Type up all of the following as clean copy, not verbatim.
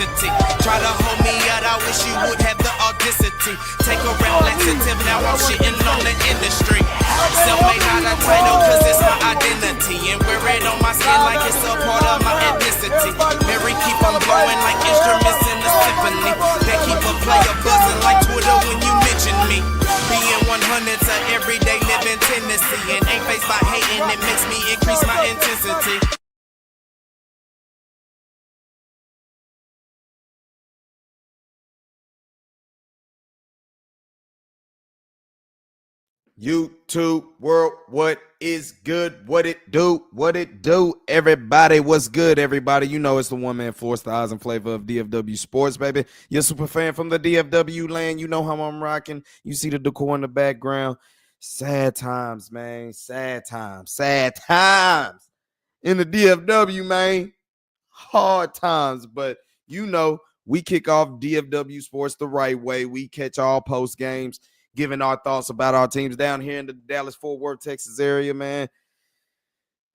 publicity. Try to hold me out, I wish you would have the audacity. Take a rap laxative, now I'm shitting on the industry. Self-made, not a title, cause it's my identity. And wear it on my skin like it's a part of my ethnicity. Mary keep on blowing like instruments in the symphony. They keep a player buzzing like Twitter when you mention me. Being 100's a everyday living tendency. And ain't faced by hating, it makes me increase my intensity. YouTube world, what is good? What it do? What it do? Everybody, what's good, everybody? You know it's the one-man floor styles and flavor of DFW Sports, baby. You're a super fan from the DFW land. You know how I'm rocking. You see the decor in the background. Sad times, man. Sad times. Sad times in the DFW, man. Hard times, but you know we kick off DFW Sports the right way. We catch all post games, giving our thoughts about our teams down here in the Dallas-Fort Worth, Texas area, man.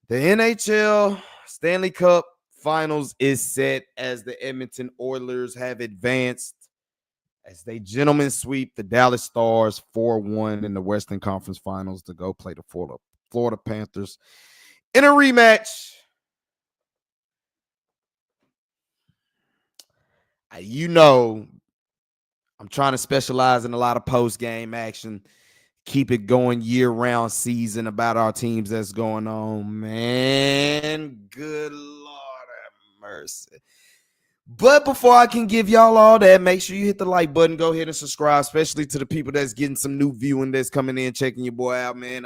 The NHL Stanley Cup Finals is set as the Edmonton Oilers have advanced as they gentlemen sweep the Dallas Stars 4-1 in the Western Conference Finals to go play the Florida Panthers in a rematch. You know, I'm trying to specialize in a lot of post-game action, keep it going year-round season about our teams that's going on, man. Good Lord have mercy. But before I can give y'all all that, make sure you hit the like button. Go ahead and subscribe, especially to the people that's getting some new viewing that's coming in, checking your boy out, man.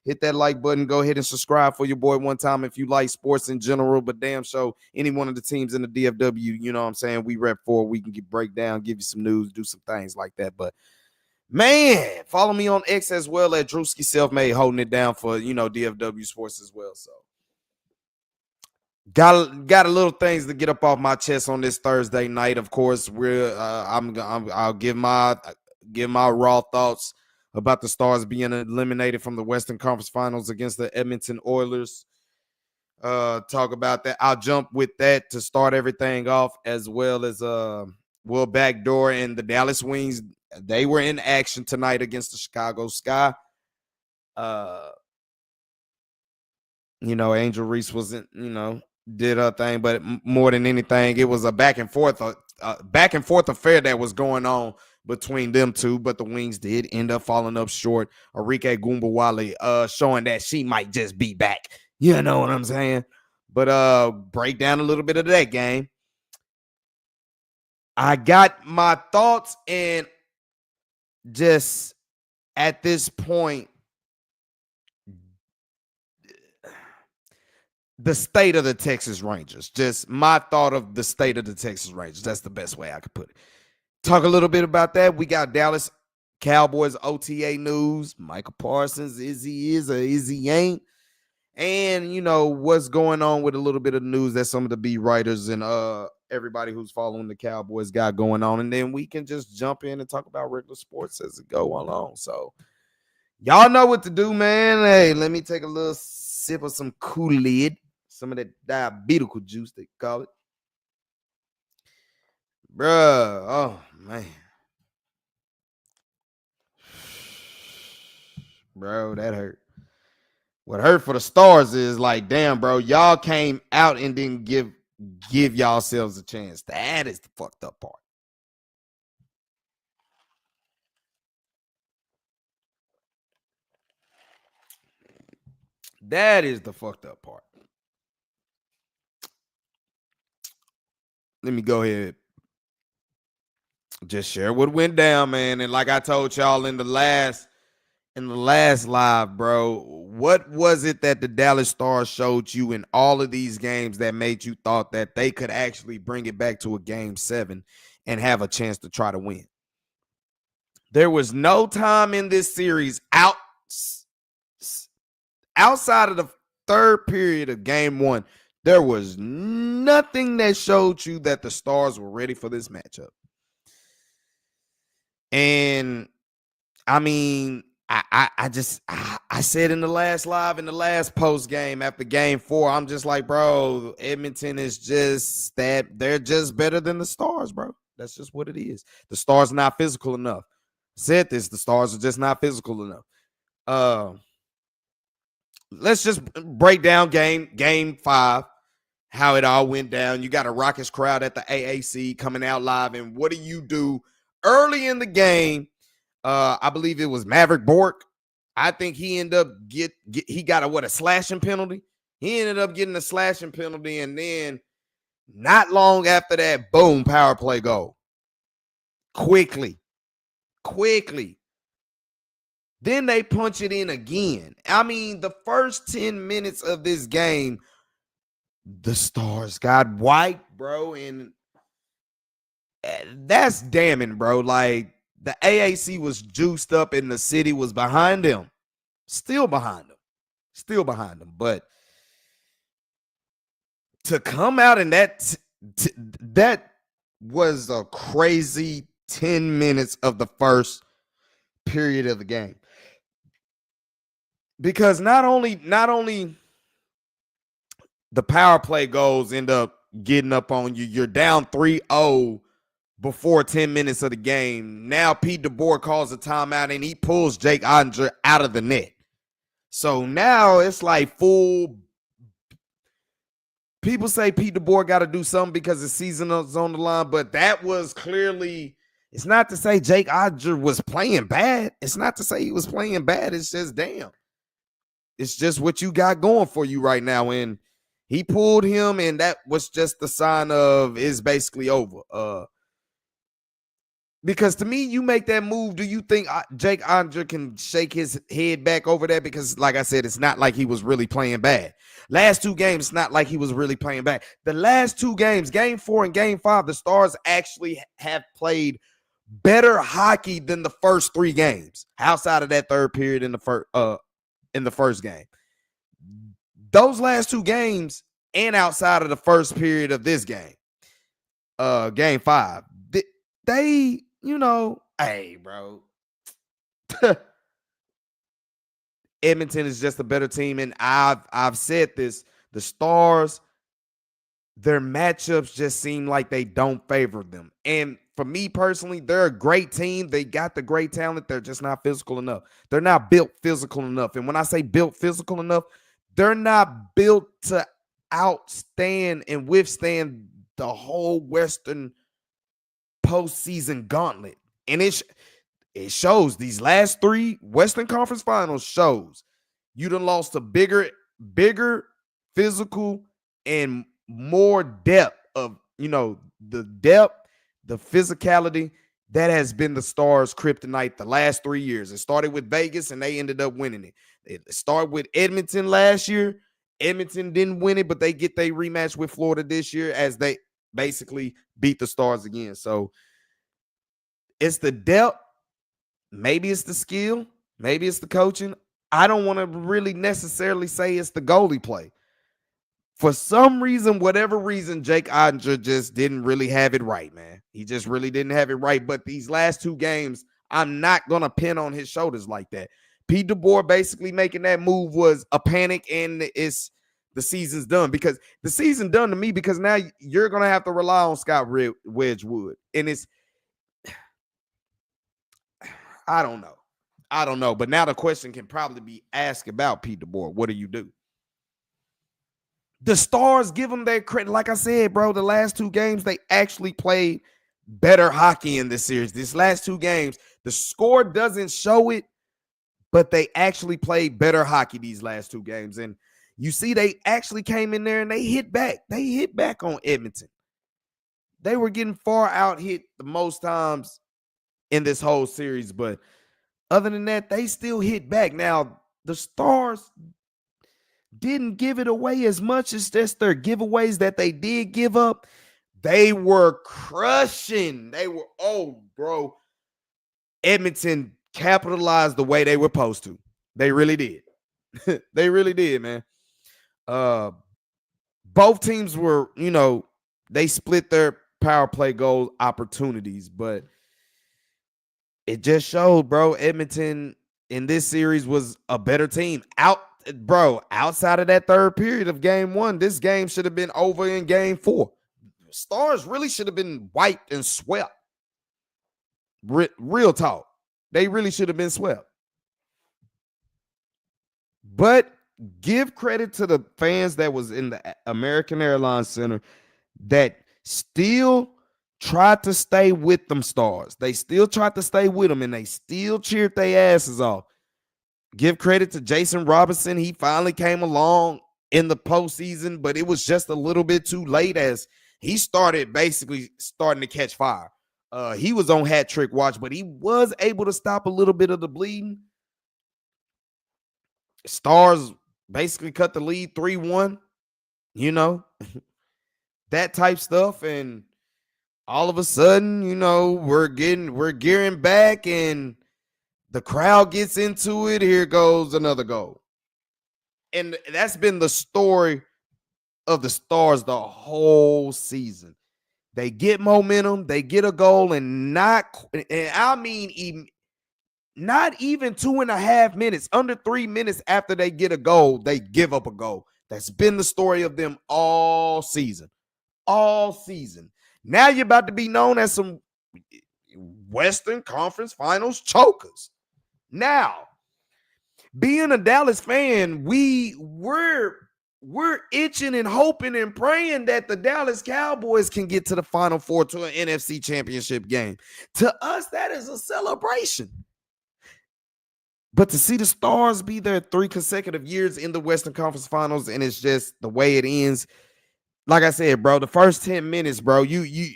Hit that like button. Go ahead and subscribe for your boy one time if you like sports in general, but damn show any one of the teams in the DFW, you know what I'm saying, we rep for, we can break down, give you some news, do some things like that. But man, follow me on X as well at Drewski Selfmade, holding it down for, you know, DFW Sports as well. So got a little things to get up off my chest on this Thursday night. Of course, I'll give my raw thoughts about the Stars being eliminated from the Western Conference Finals against the Edmonton Oilers. Talk about that. I'll jump with that to start everything off, as well as Will Backdoor and the Dallas Wings. They were in action tonight against the Chicago Sky. You know, Angel Reese wasn't, you know, did her thing, but more than anything, it was a back and forth affair that was going on between them two, but the Wings did end up falling up short. Arike Gumbawale showing that she might just be back. You know what I'm saying? But break down a little bit of that game. I got my thoughts, and just at this point, the state of the Texas Rangers. Just my thought of the state of the Texas Rangers. That's the best way I could put it. Talk a little bit about that. We got Dallas Cowboys OTA news. Micah Parsons, is he is or is he ain't? And, you know, what's going on with a little bit of news that some of the beat writers and everybody who's following the Cowboys got going on. And then we can just jump in and talk about regular sports as it go along. So y'all know what to do, man. Hey, let me take a little sip of some Kool-Aid. Some of that diabetical juice, they call it. Bruh, oh, man. Bro, that hurt. What hurt for the Stars is like, damn, bro, y'all came out and didn't give yourselves a chance. That is the fucked up part. That is the fucked up part. Let me go ahead. Just share what went down, man. And like I told y'all in the last live, bro, what was it that the Dallas Stars showed you in all of these games that made you thought that they could actually bring it back to a game 7 and have a chance to try to win? There was no time in this series outside of the third period of game 1. There was nothing that showed you that the Stars were ready for this matchup. And I mean, I said in the last live, in the last post game after game 4, I'm just like, bro, Edmonton is just that they're just better than the Stars, bro. That's just what it is. The Stars are not physical enough. Said this, the Stars are just not physical enough. Let's just break down game 5, how it all went down. You got a raucous crowd at the AAC coming out live, and what do early in the game? I believe it was Maverick Bork. I think he ended up he got a slashing penalty. He ended up getting a slashing penalty, and then not long after that, boom, power play goal. Quickly. Then they punch it in again. I mean, the first 10 minutes of this game, the Stars got wiped, bro, and that's damning, bro. Like, the AAC was juiced up and the city was behind them. Still behind them. But to come out and that was a crazy 10 minutes of the first period of the game. Because not only the power play goals end up getting up on you, you're down 3-0 before 10 minutes of the game. Now Pete DeBoer calls a timeout and he pulls Jake Oettinger out of the net. So now it's like full. People say Pete DeBoer got to do something because the season is on the line, but that was clearly. It's not to say Jake Oettinger was playing bad. It's not to say he was playing bad. It's just, damn. It's just what you got going for you right now. And he pulled him, and that was just the sign of it's basically over. Because to me, you make that move, do you think Jake Oettinger can shake his head back over that? Because, like I said, it's not like he was really playing bad. Last 2 games, it's not like he was really playing bad. The last 2 games, game 4 and game 5, the Stars actually have played better hockey than the first 3 games, outside of that third period in the first game. Those last 2 games, and outside of the first period of this game, game 5, they, hey, bro. Edmonton is just a better team, and I've said this. The Stars, their matchups just seem like they don't favor them. And for me personally, they're a great team. They got the great talent. They're just not physical enough. They're not built physical enough. And when I say built physical enough, they're not built to outstand and withstand the whole Western postseason gauntlet. And it shows. These last 3 Western Conference Finals shows you done lost to bigger physical and more depth of, the depth, the physicality that has been the Stars' kryptonite the last 3 years. It started with Vegas and they ended up winning it. It started with Edmonton last year. Edmonton didn't win it, but they get their rematch with Florida this year as they basically beat the Stars again. So it's the depth. Maybe it's the skill. Maybe it's the coaching. I don't want to really necessarily say it's the goalie play. For some reason, whatever reason, Jake Oettinger just didn't really have it right, man. He just really didn't have it right. But these last 2 games, I'm not going to pin on his shoulders like that. Pete DeBoer basically making that move was a panic, and the season's done. Because the season done to me, because now you're going to have to rely on Scott Wedgwood. And I don't know. But now the question can probably be asked about Pete DeBoer. What do you do? The Stars, give them their credit. Like I said, bro, the last 2 games, they actually played better hockey in this series. These last 2 games, the score doesn't show it, but they actually played better hockey these last 2 games. And you see, they actually came in there and they hit back. They hit back on Edmonton. They were getting far out hit the most times in this whole series. But other than that, they still hit back. Now, the Stars didn't give it away as much as just their giveaways that they did give up. They were crushing. Bro. Edmonton capitalized the way they were supposed to. They really did. They really did, man. Both teams were, they split their power play goal opportunities, but it just showed, bro. Edmonton in this series was a better team. Outside of that third period of game 1, this game should have been over in game 4. Stars really should have been wiped and swept. Real talk. They really should have been swept. But give credit to the fans that was in the American Airlines Center that still tried to stay with them Stars. They still tried to stay with them, and they still cheered their asses off. Give credit to Jason Robinson. He finally came along in the postseason, but it was just a little bit too late as he started to catch fire. He was on hat trick watch, but he was able to stop a little bit of the bleeding. Stars basically cut the lead 3-1, that type stuff. And all of a sudden, we're gearing back and the crowd gets into it. Here goes another goal. And that's been the story of the Stars the whole season. They get momentum, they get a goal, and not even 2.5 minutes, under 3 minutes after they get a goal, they give up a goal. That's been the story of them all season. All season. Now you're about to be known as some Western Conference Finals chokers. Now, being a Dallas fan, we're itching and hoping and praying that the Dallas Cowboys can get to the Final Four, to an NFC Championship game. To us, that is a celebration. But to see the Stars be there 3 consecutive years in the Western Conference Finals, and it's just the way it ends. Like I said, bro, the first 10 minutes, bro, you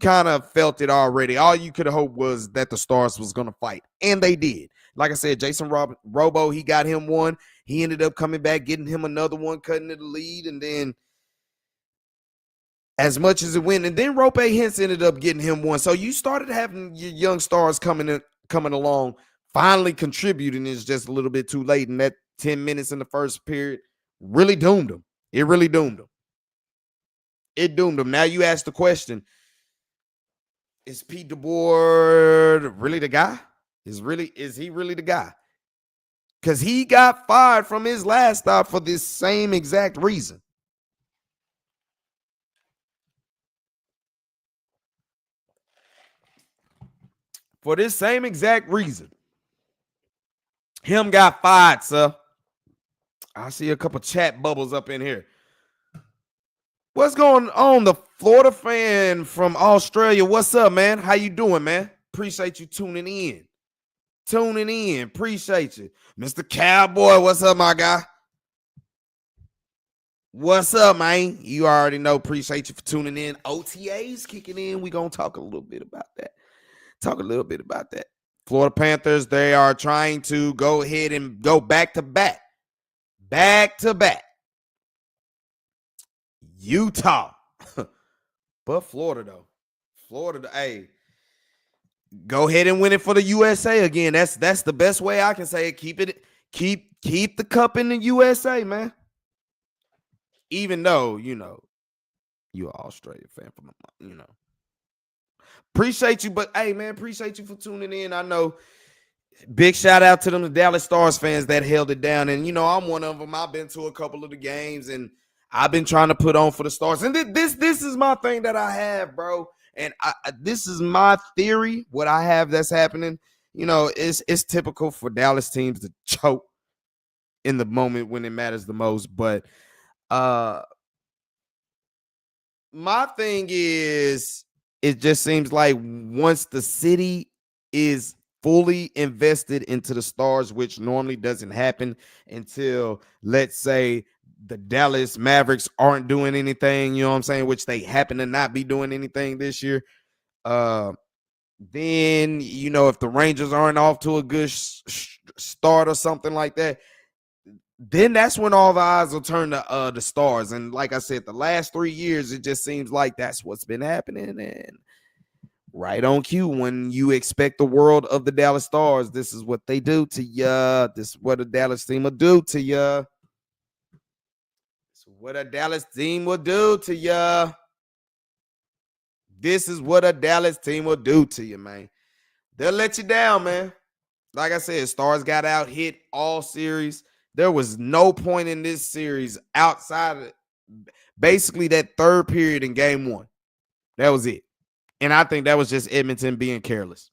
kind of felt it already. All you could have hoped was that the Stars was going to fight, and they did. Like I said, Jason Robo, he got him one. He ended up coming back, getting him another one, cutting the lead, and then as much as it went, and then Rope Hintz ended up getting him one. So you started having your young stars coming along, finally contributing. Is just a little bit too late, and that 10 minutes in the first period really doomed them. It really doomed them. It doomed them. Now you ask the question, is Pete DeBoer really the guy? Is he really the guy? Because he got fired from his last stop for this same exact reason. For this same exact reason. Him got fired, sir. I see a couple chat bubbles up in here. What's going on? The Florida fan from Australia. What's up, man? How you doing, man? Appreciate you tuning in. Appreciate you. Mr. Cowboy, what's up, my guy? What's up, man? You already know. Appreciate you for tuning in. OTAs kicking in. We're going to talk a little bit about that. Florida Panthers, they are trying to go ahead and go back to back. Utah. But Florida, though. Hey, go ahead and win it for the USA again. That's the best way I can say it. Keep the cup in the USA, man. Even though, you're an Australia fan from, Appreciate you, but hey, man, appreciate you for tuning in. I know, big shout out to them, the Dallas Stars fans that held it down. And, I'm one of them. I've been to a couple of the games, and I've been trying to put on for the Stars. And this is my thing that I have, bro. And this is my theory, what I have that's happening. It's typical for Dallas teams to choke in the moment when it matters the most. But my thing is, it just seems like once the city is fully invested into the Stars, which normally doesn't happen until, let's say, the Dallas Mavericks aren't doing anything, you know what I'm saying, which they happen to not be doing anything this year. Then, if the Rangers aren't off to a good start or something like that, then that's when all the eyes will turn to the Stars. And like I said, the last 3 years, it just seems like that's what's been happening. And right on cue, when you expect the world of the Dallas Stars, this is what they do to you. This is what a Dallas team will do to you. This is what a Dallas team will do to you. This is what a Dallas team will do to you, man. They'll let you down, man. Like I said, Stars got out hit all series. There was no point in this series outside of basically that third period in game one. That was it. And I think that was just Edmonton being careless,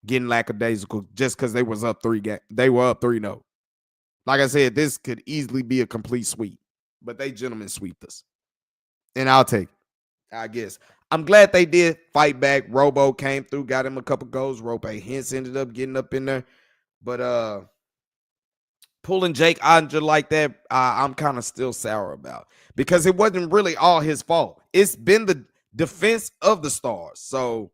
getting lackadaisical just because they was up 3 They were up 3-0. Like I said, this could easily be a complete sweep, but they gentlemen sweeped us. And I'll take it, I guess. I'm glad they did fight back. Robo came through, got him a couple goals. Rope Hintz ended up getting up in there. But pulling Jake Onger like that, I'm kind of still sour about, because it wasn't really all his fault. It's been the defense of the Stars. So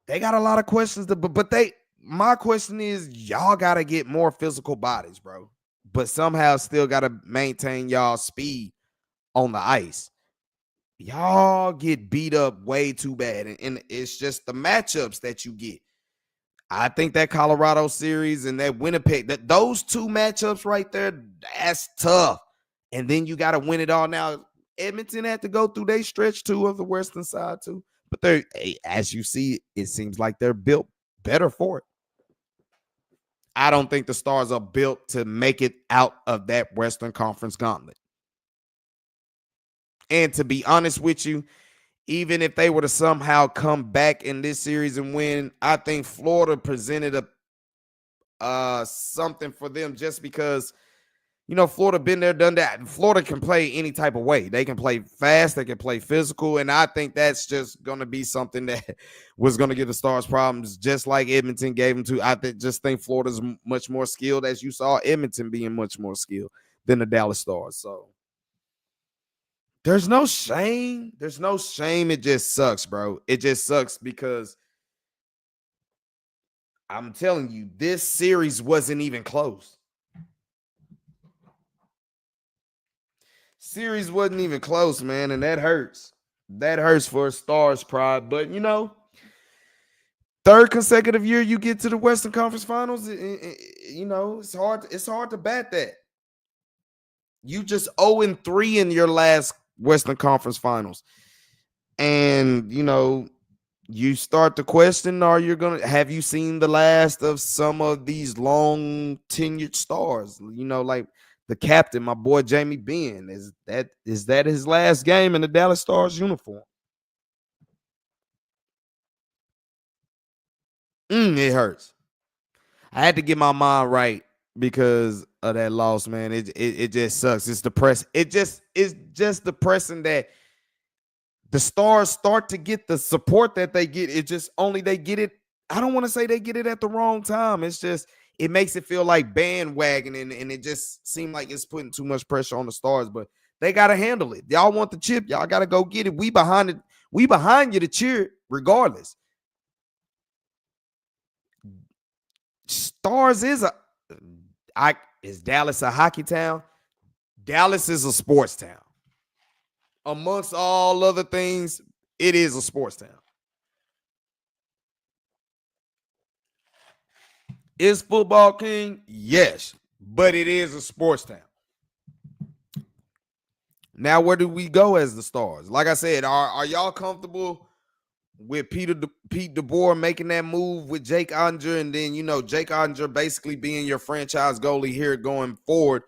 they got a lot of questions, but my question is, y'all got to get more physical bodies, bro. But somehow still got to maintain y'all speed on the ice. Y'all get beat up way too bad, and it's just the matchups that you get. I think that Colorado series and that Winnipeg, those two matchups right there, that's tough. And then you got to win it all. Now, Edmonton had to go through their stretch too of the Western side too. But as you see, it seems like they're built better for it. I don't think the Stars are built to make it out of that Western Conference gauntlet. And to be honest with you, even if they were to somehow come back in this series and win, I think Florida presented something for them, just because, Florida been there, done that. Florida can play any type of way. They can play fast. They can play physical. And I think that's just going to be something that was going to give the Stars problems, just like Edmonton gave them to. I just think Florida's much more skilled, as you saw Edmonton being much more skilled than the Dallas Stars. So there's no shame. There's no shame. It just sucks, bro. It just sucks because I'm telling you, this series wasn't even close. Series wasn't even close, man, and that hurts. That hurts for a Stars pride. But, third consecutive year you get to the Western Conference Finals, it's hard to bat that. You just 0-3 in your last Western Conference Finals. And, you start to question, have you seen the last of some of these long tenured Stars? Like the captain, my boy Jamie Benn. Is that his last game in the Dallas Stars uniform? It hurts. I had to get my mind right because of that loss, man. It just sucks. It's depressing. It's just depressing that the Stars start to get the support that they get. It just only they get it. I don't want to say they get it at the wrong time. It's just, it makes it feel like bandwagon, and it just seems like it's putting too much pressure on the Stars, but they got to handle it. Y'all want the chip. Y'all got to go get it. We behind it. We behind you to cheer regardless. Stars is Dallas a hockey town? Dallas is a sports town. Amongst all other things, it is a sports town. Is football king? Yes, but it is a sports town. Now, where do we go as the Stars? Like I said, are y'all comfortable with Pete DeBoer making that move with Jake Onger, and then, Jake Onger basically being your franchise goalie here going forward?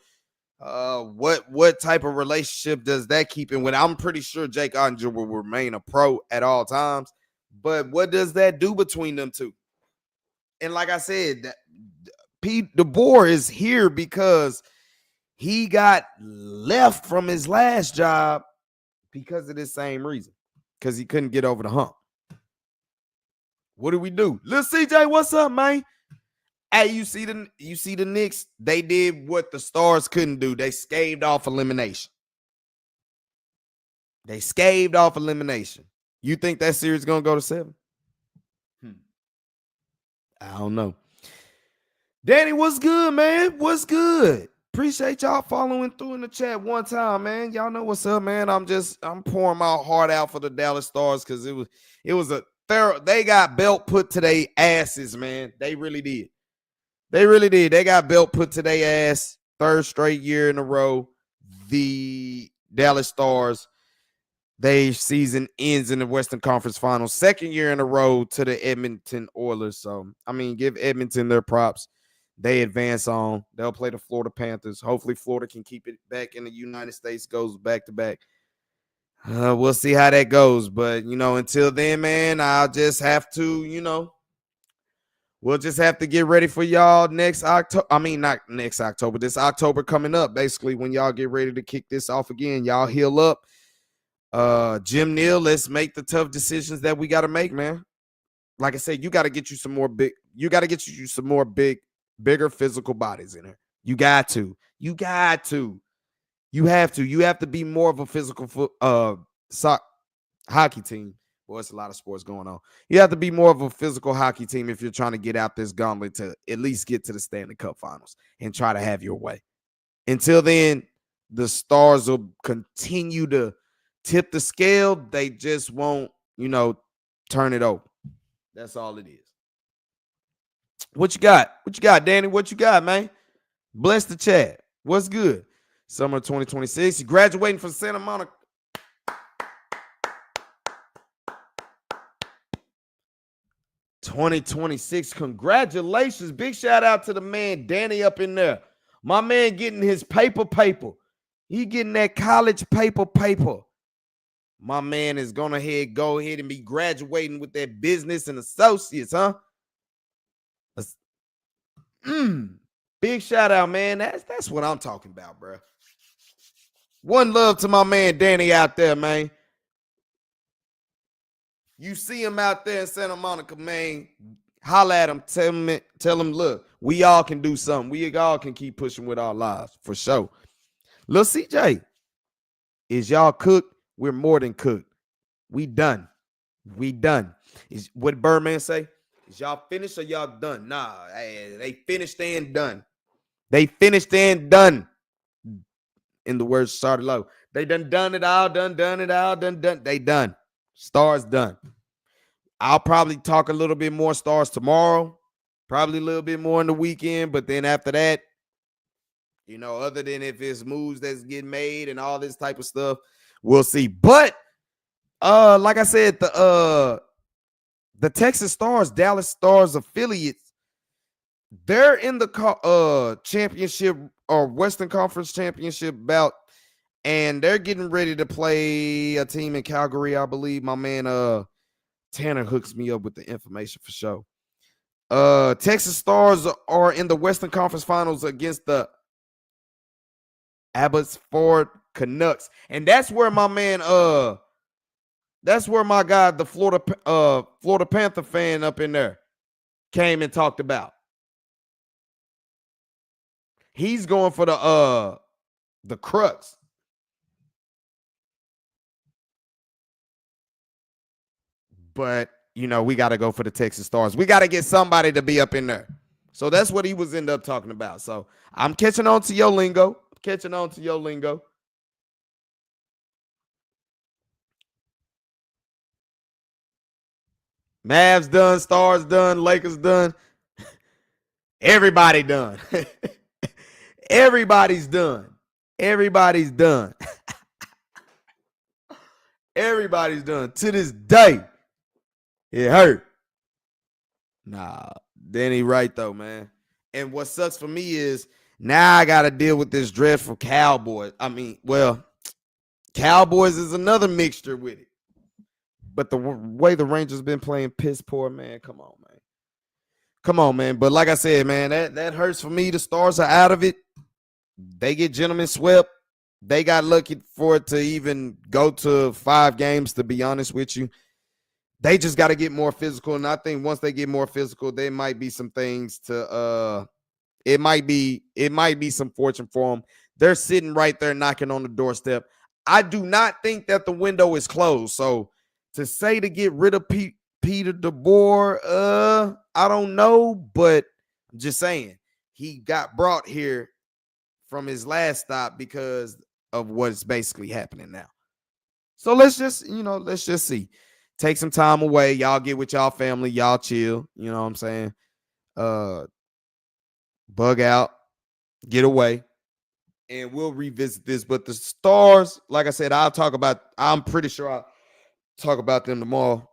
What type of relationship does that keep in with? I'm pretty sure Jake Onger will remain a pro at all times, but what does that do between them two? And like I said, Pete DeBoer is here because he got left from his last job because of this same reason, because he couldn't get over the hump. What do we do? Lil CJ, what's up, man? Hey, you see the Knicks? They did what the Stars couldn't do. They scaved off elimination. You think that series is going to go to 7? I don't know. Danny, what's good, man? What's good? Appreciate y'all following through in the chat one time, man. Y'all know what's up, man. I'm pouring my heart out for the Dallas Stars because it was a thorough. They got belt put to their asses, man. They really did. They got belt put to their ass. Third straight year in a row. The Dallas Stars. Their season ends in the Western Conference Finals, second year in a row to the Edmonton Oilers. So, I mean, give Edmonton their props. They advance on. They'll play the Florida Panthers. Hopefully, Florida can keep it back in the United States, goes back to back. We'll see how that goes. But, until then, man, I'll just have to, we'll just have to get ready for y'all next October. I mean, not next October, this October coming up, basically, when y'all get ready to kick this off again. Y'all heal up. Jim Neal, let's make the tough decisions that we got to make, man. Like I said, you got to get you some more bigger physical bodies in there. You have to be more of a physical hockey team. Well, it's a lot of sports going on. You have to be more of a physical hockey team if you're trying to get out this gauntlet to at least get to the Stanley Cup Finals and try to have your way. Until then, the Stars will continue to tip the scale. They just won't, turn it over. That's all it is. What you got? Danny? What you got, man? Bless the chat. What's good? Summer 2026. You graduating from Santa Monica. '26. Congratulations. Big shout out to the man Danny up in there. My man getting his paper. He getting that college paper. My man is going to go ahead and be graduating with that business and associates, huh? Big shout out, man. That's what I'm talking about, bro. One love to my man Danny out there, man. You see him out there in Santa Monica, man. Holla at him. Tell him, look, we all can do something. We all can keep pushing with our lives, for sure. Lil CJ, is y'all cooked? We're more than cooked. We done. Is what Birdman say? Is y'all finished or y'all done? Nah, they finished and done. In the words started low. They done it all, done. They done. Stars done. I'll probably talk a little bit more Stars tomorrow. Probably a little bit more in the weekend. But then after that, other than if it's moves that's getting made and all this type of stuff, we'll see. But like I said, the Texas Stars, Dallas Stars affiliates, they're in the championship or Western Conference Championship bout, and they're getting ready to play a team in Calgary, I believe. My man Tanner hooks me up with the information for sure. Texas Stars are in the Western Conference Finals against the Abbotsford Canucks, and that's where my man that's where my guy, the Florida Panther fan up in there, came and talked about. He's going for the crux. But we got to go for the Texas Stars. We got to get somebody to be up in there. So that's what he was end up talking about. So I'm catching on to your lingo. Mavs done, Stars done, Lakers done. Everybody done. Everybody's done. Everybody's done to this day. It hurt. Nah, Danny right though, man. And what sucks for me is now I got to deal with this dreadful Cowboys. Cowboys is another mixture with it. But the way the Rangers been playing piss poor, man, come on, man. But like I said, man, that hurts for me. The Stars are out of it. They get gentlemen swept. They got lucky for it to even go to 5 games, to be honest with you. They just got to get more physical. And I think once they get more physical, there might be some things to it might be some fortune for them. They're sitting right there knocking on the doorstep. I do not think that the window is closed. So to say to get rid of Peter DeBoer, I don't know, but I'm just saying he got brought here from his last stop because of what's basically happening now. So let's just see. Take some time away. Y'all get with y'all family. Y'all chill. You know what I'm saying? Bug out. Get away. and we'll revisit this. But the Stars, like I said, I'm pretty sure I'll talk about them tomorrow.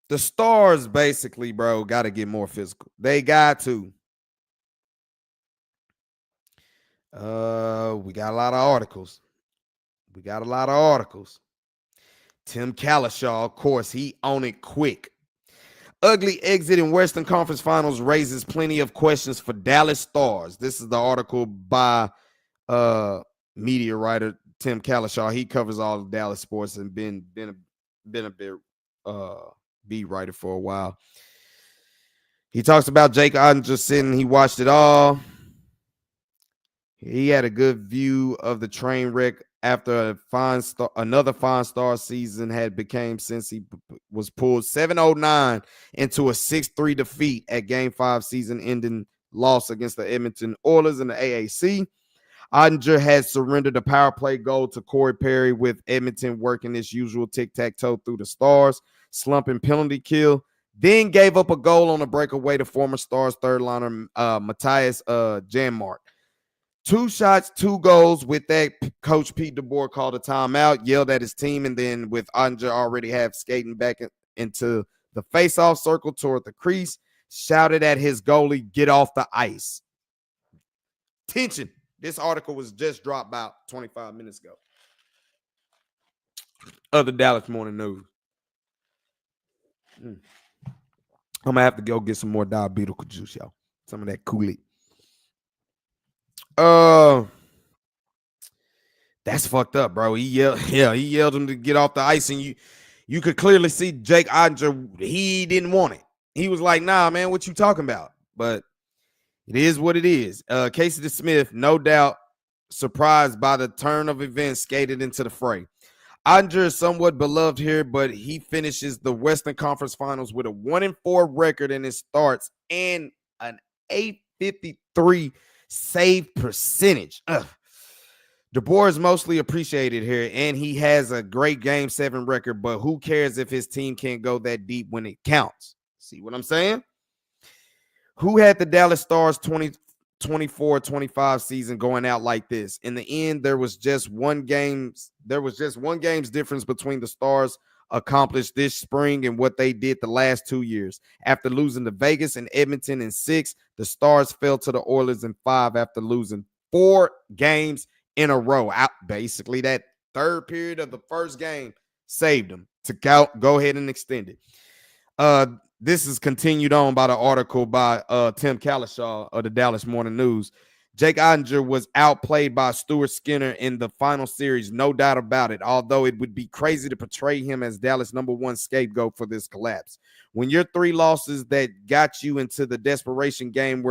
The Stars basically, bro, got to get more physical. They got to. We got a lot of articles. Tim Kalishaw, of course, he on it quick. Ugly exit in Western Conference Finals raises plenty of questions for Dallas Stars. This is the article by media writer Tim Kalishaw. He covers all of Dallas sports and been a bit beat writer for a while. He talks about Jake Ottinger sitting. He watched it all. He had a good view of the train wreck after another fine star season had became since he was pulled 7-0-9 into a 6-3 defeat at Game 5 season-ending loss against the Edmonton Oilers in the AAC. Ottinger had surrendered a power play goal to Corey Perry, with Edmonton working its usual tic-tac-toe through the Stars, slumping penalty kill, then gave up a goal on a breakaway to former Stars third liner Matthias Janmark. 2 shots, 2 goals. With that, Coach Pete DeBoer called a timeout, yelled at his team, and then with Ottinger already skating back into the face-off circle toward the crease, shouted at his goalie, "Get off the ice." Tension. This article was just dropped about 25 minutes ago. Other Dallas Morning News. I'm going to have to go get some more diabetical juice, y'all. Some of that Kool-Aid. That's fucked up, bro. He yelled him to get off the ice, and you could clearly see Jake Ottinger, he didn't want it. He was like, "Nah, man, what you talking about?" But it is what it is. Casey DeSmith, no doubt surprised by the turn of events, skated into the fray. Ottinger is somewhat beloved here, but he finishes the Western Conference Finals with a 1-4 record in his starts and an .853 save percentage. DeBoer is mostly appreciated here, and he has a great Game 7 record, but who cares if his team can't go that deep when it counts? See what I'm saying? Who had the Dallas Stars 2024-25 season going out like this? In the end, there was just one game's difference between the Stars accomplished this spring and what they did the last 2 years. After losing to Vegas and Edmonton in 6, the Stars fell to the Oilers in 5 after losing 4 games in a row. Basically, that third period of the first game saved them to go ahead and extend it. This is continued on by the article by Tim Kalishaw of the Dallas Morning News. Jake Ottinger was outplayed by Stuart Skinner in the final series, no doubt about it, although it would be crazy to portray him as Dallas' #1 scapegoat for this collapse. When your 3 losses that got you into the desperation game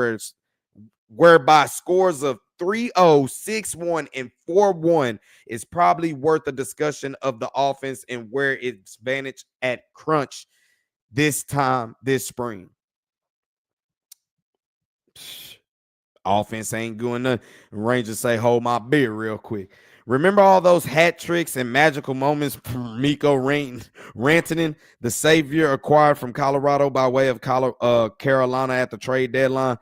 whereby scores of 3-0, 6-1, and 4-1 is probably worth a discussion of the offense and where it's vantage at crunch this time this spring. Offense ain't doing nothing. Rangers say, "Hold my beer real quick." Remember all those hat tricks and magical moments from Mikko Rantanen, the savior acquired from Colorado by way of Carolina at the trade deadline?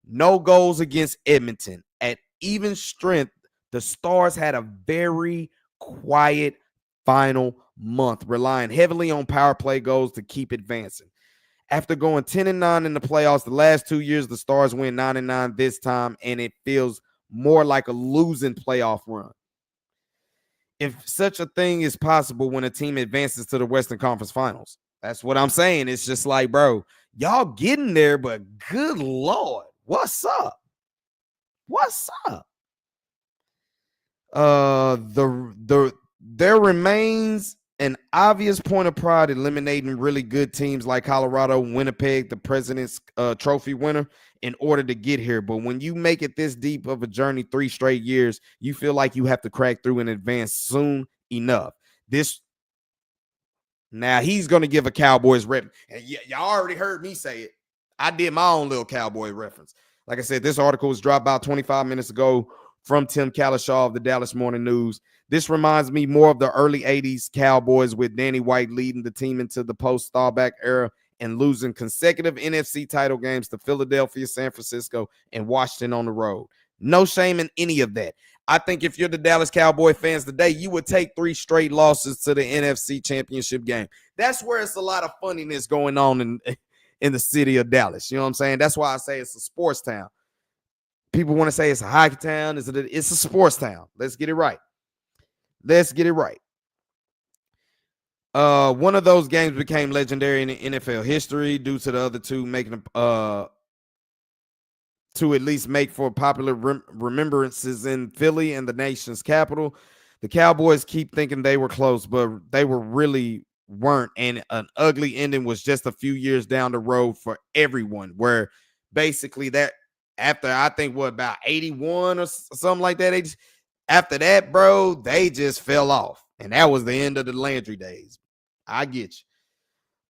No goals against Edmonton. At even strength, the Stars had a very quiet final month, relying heavily on power play goals to keep advancing. After going 10-9 in the playoffs the last 2 years, the Stars win 9-9 this time, and it feels more like a losing playoff run. If such a thing is possible when a team advances to the Western Conference Finals. That's what I'm saying. It's just like, bro, y'all getting there, but good Lord, what's up? What's up? There remains an obvious point of pride eliminating really good teams like Colorado, Winnipeg, the President's Trophy winner, in order to get here. But when you make it this deep of a journey 3 straight years, you feel like you have to crack through and advance soon enough. Now he's going to give a Cowboys rep. And y'all already heard me say it. I did my own little Cowboy reference. Like I said, this article was dropped about 25 minutes ago from Tim Kalishaw of the Dallas Morning News. This reminds me more of the early 80s Cowboys, with Danny White leading the team into the post-Staubach era and losing consecutive NFC title games to Philadelphia, San Francisco, and Washington on the road. No shame in any of that. I think if you're the Dallas Cowboy fans today, you would take 3 straight losses to the NFC Championship game. That's where it's a lot of funniness going on in the city of Dallas. You know what I'm saying? That's why I say it's a sports town. People want to say it's a hockey town. It's a sports town. Let's get it right. Let's get it right. One of those games became legendary in the NFL history due to the other two making to at least make for popular remembrances in Philly and the nation's capital. The Cowboys keep thinking they were close, but they really weren't. And an ugly ending was just a few years down the road for everyone, where basically that after I think about 81 or something like that, after that, bro, they just fell off. And that was the end of the Landry days. I get you.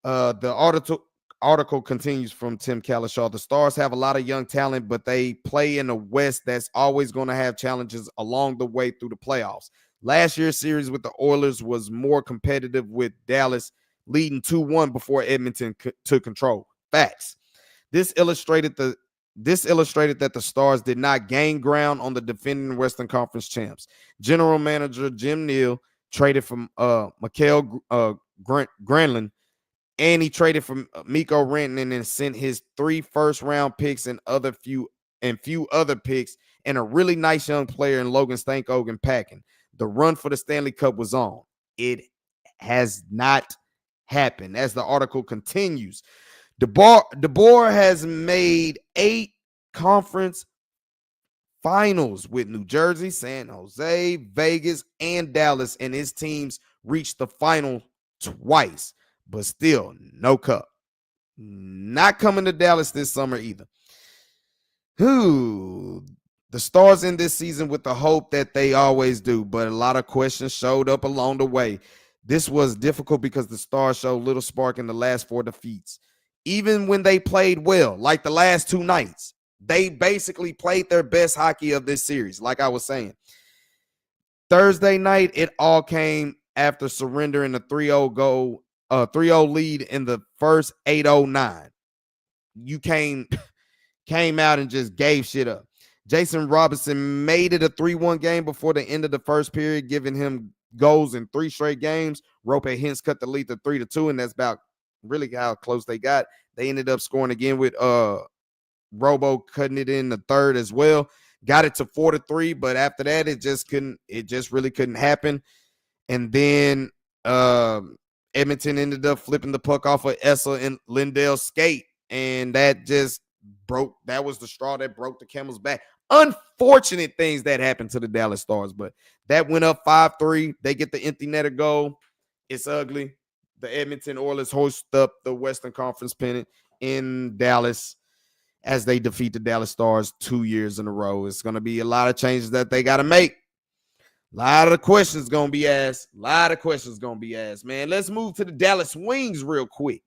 The article continues from Tim Kalishaw. The Stars have a lot of young talent, but they play in a West that's always going to have challenges along the way through the playoffs. Last year's series with the Oilers was more competitive, with Dallas leading 2-1 before Edmonton took control. Facts. This illustrated that the Stars did not gain ground on the defending Western Conference champs. General Manager Jim Neal traded from Mikael Granlund, and he traded from Mikko Rantanen and sent his 3 first-round picks and few other picks and a really nice young player in Logan Stankoven packing. The run for the Stanley Cup was on. It has not happened. As the article continues, DeBoer has made 8 conference finals with New Jersey, San Jose, Vegas, and Dallas, and his teams reached the final twice, but still no cup. Not coming to Dallas this summer either. The Stars in this season with the hope that they always do, but a lot of questions showed up along the way. This was difficult because the Stars showed little spark in the last 4 defeats. Even when they played well, like the last 2 nights, they basically played their best hockey of this series, like I was saying. Thursday night, it all came after surrendering a 3-0 lead in the first 8:09. You came out and just gave shit up. Jason Robinson made it a 3-1 game before the end of the first period, giving him goals in 3 straight games. Rope Hintz cut the lead to 3-2, and that's about really how close they got. They ended up scoring again with Robo cutting it in the third as well. Got it to 4-3, but after that, it just really couldn't happen. And then Edmonton ended up flipping the puck off of Essa and Lindell's skate, and that was the straw that broke the camel's back. Unfortunate things that happened to the Dallas Stars, but that went up 5-3. They get the empty netter goal. It's ugly. The Edmonton Oilers hoist up the Western Conference pennant in Dallas as they defeat the Dallas Stars 2 years in a row. It's going to be a lot of changes that they got to make. A lot of questions going to be asked. Man. Let's move to the Dallas Wings real quick.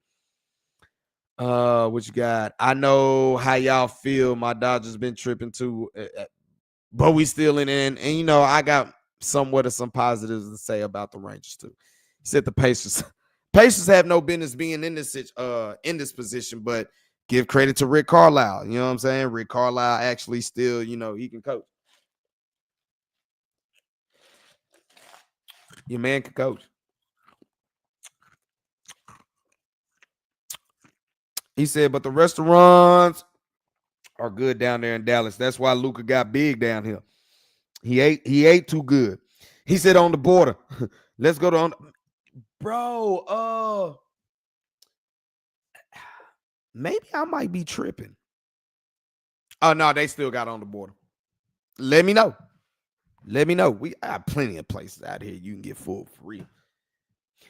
What you got? I know how y'all feel. My Dodgers been tripping too, but we still in it. And I got somewhat of some positives to say about the Rangers too. He said the Pacers have no business being in this position, but give credit to Rick Carlisle. You know what I'm saying? Rick Carlisle actually still, he can coach. Your man can coach. He said, but the restaurants are good down there in Dallas. That's why Luka got big down here. He ate too good. He said on the border. Let's go to bro. Maybe I might be tripping. Oh no, they still got on the border. Let me know. We have plenty of places out here you can get food for free.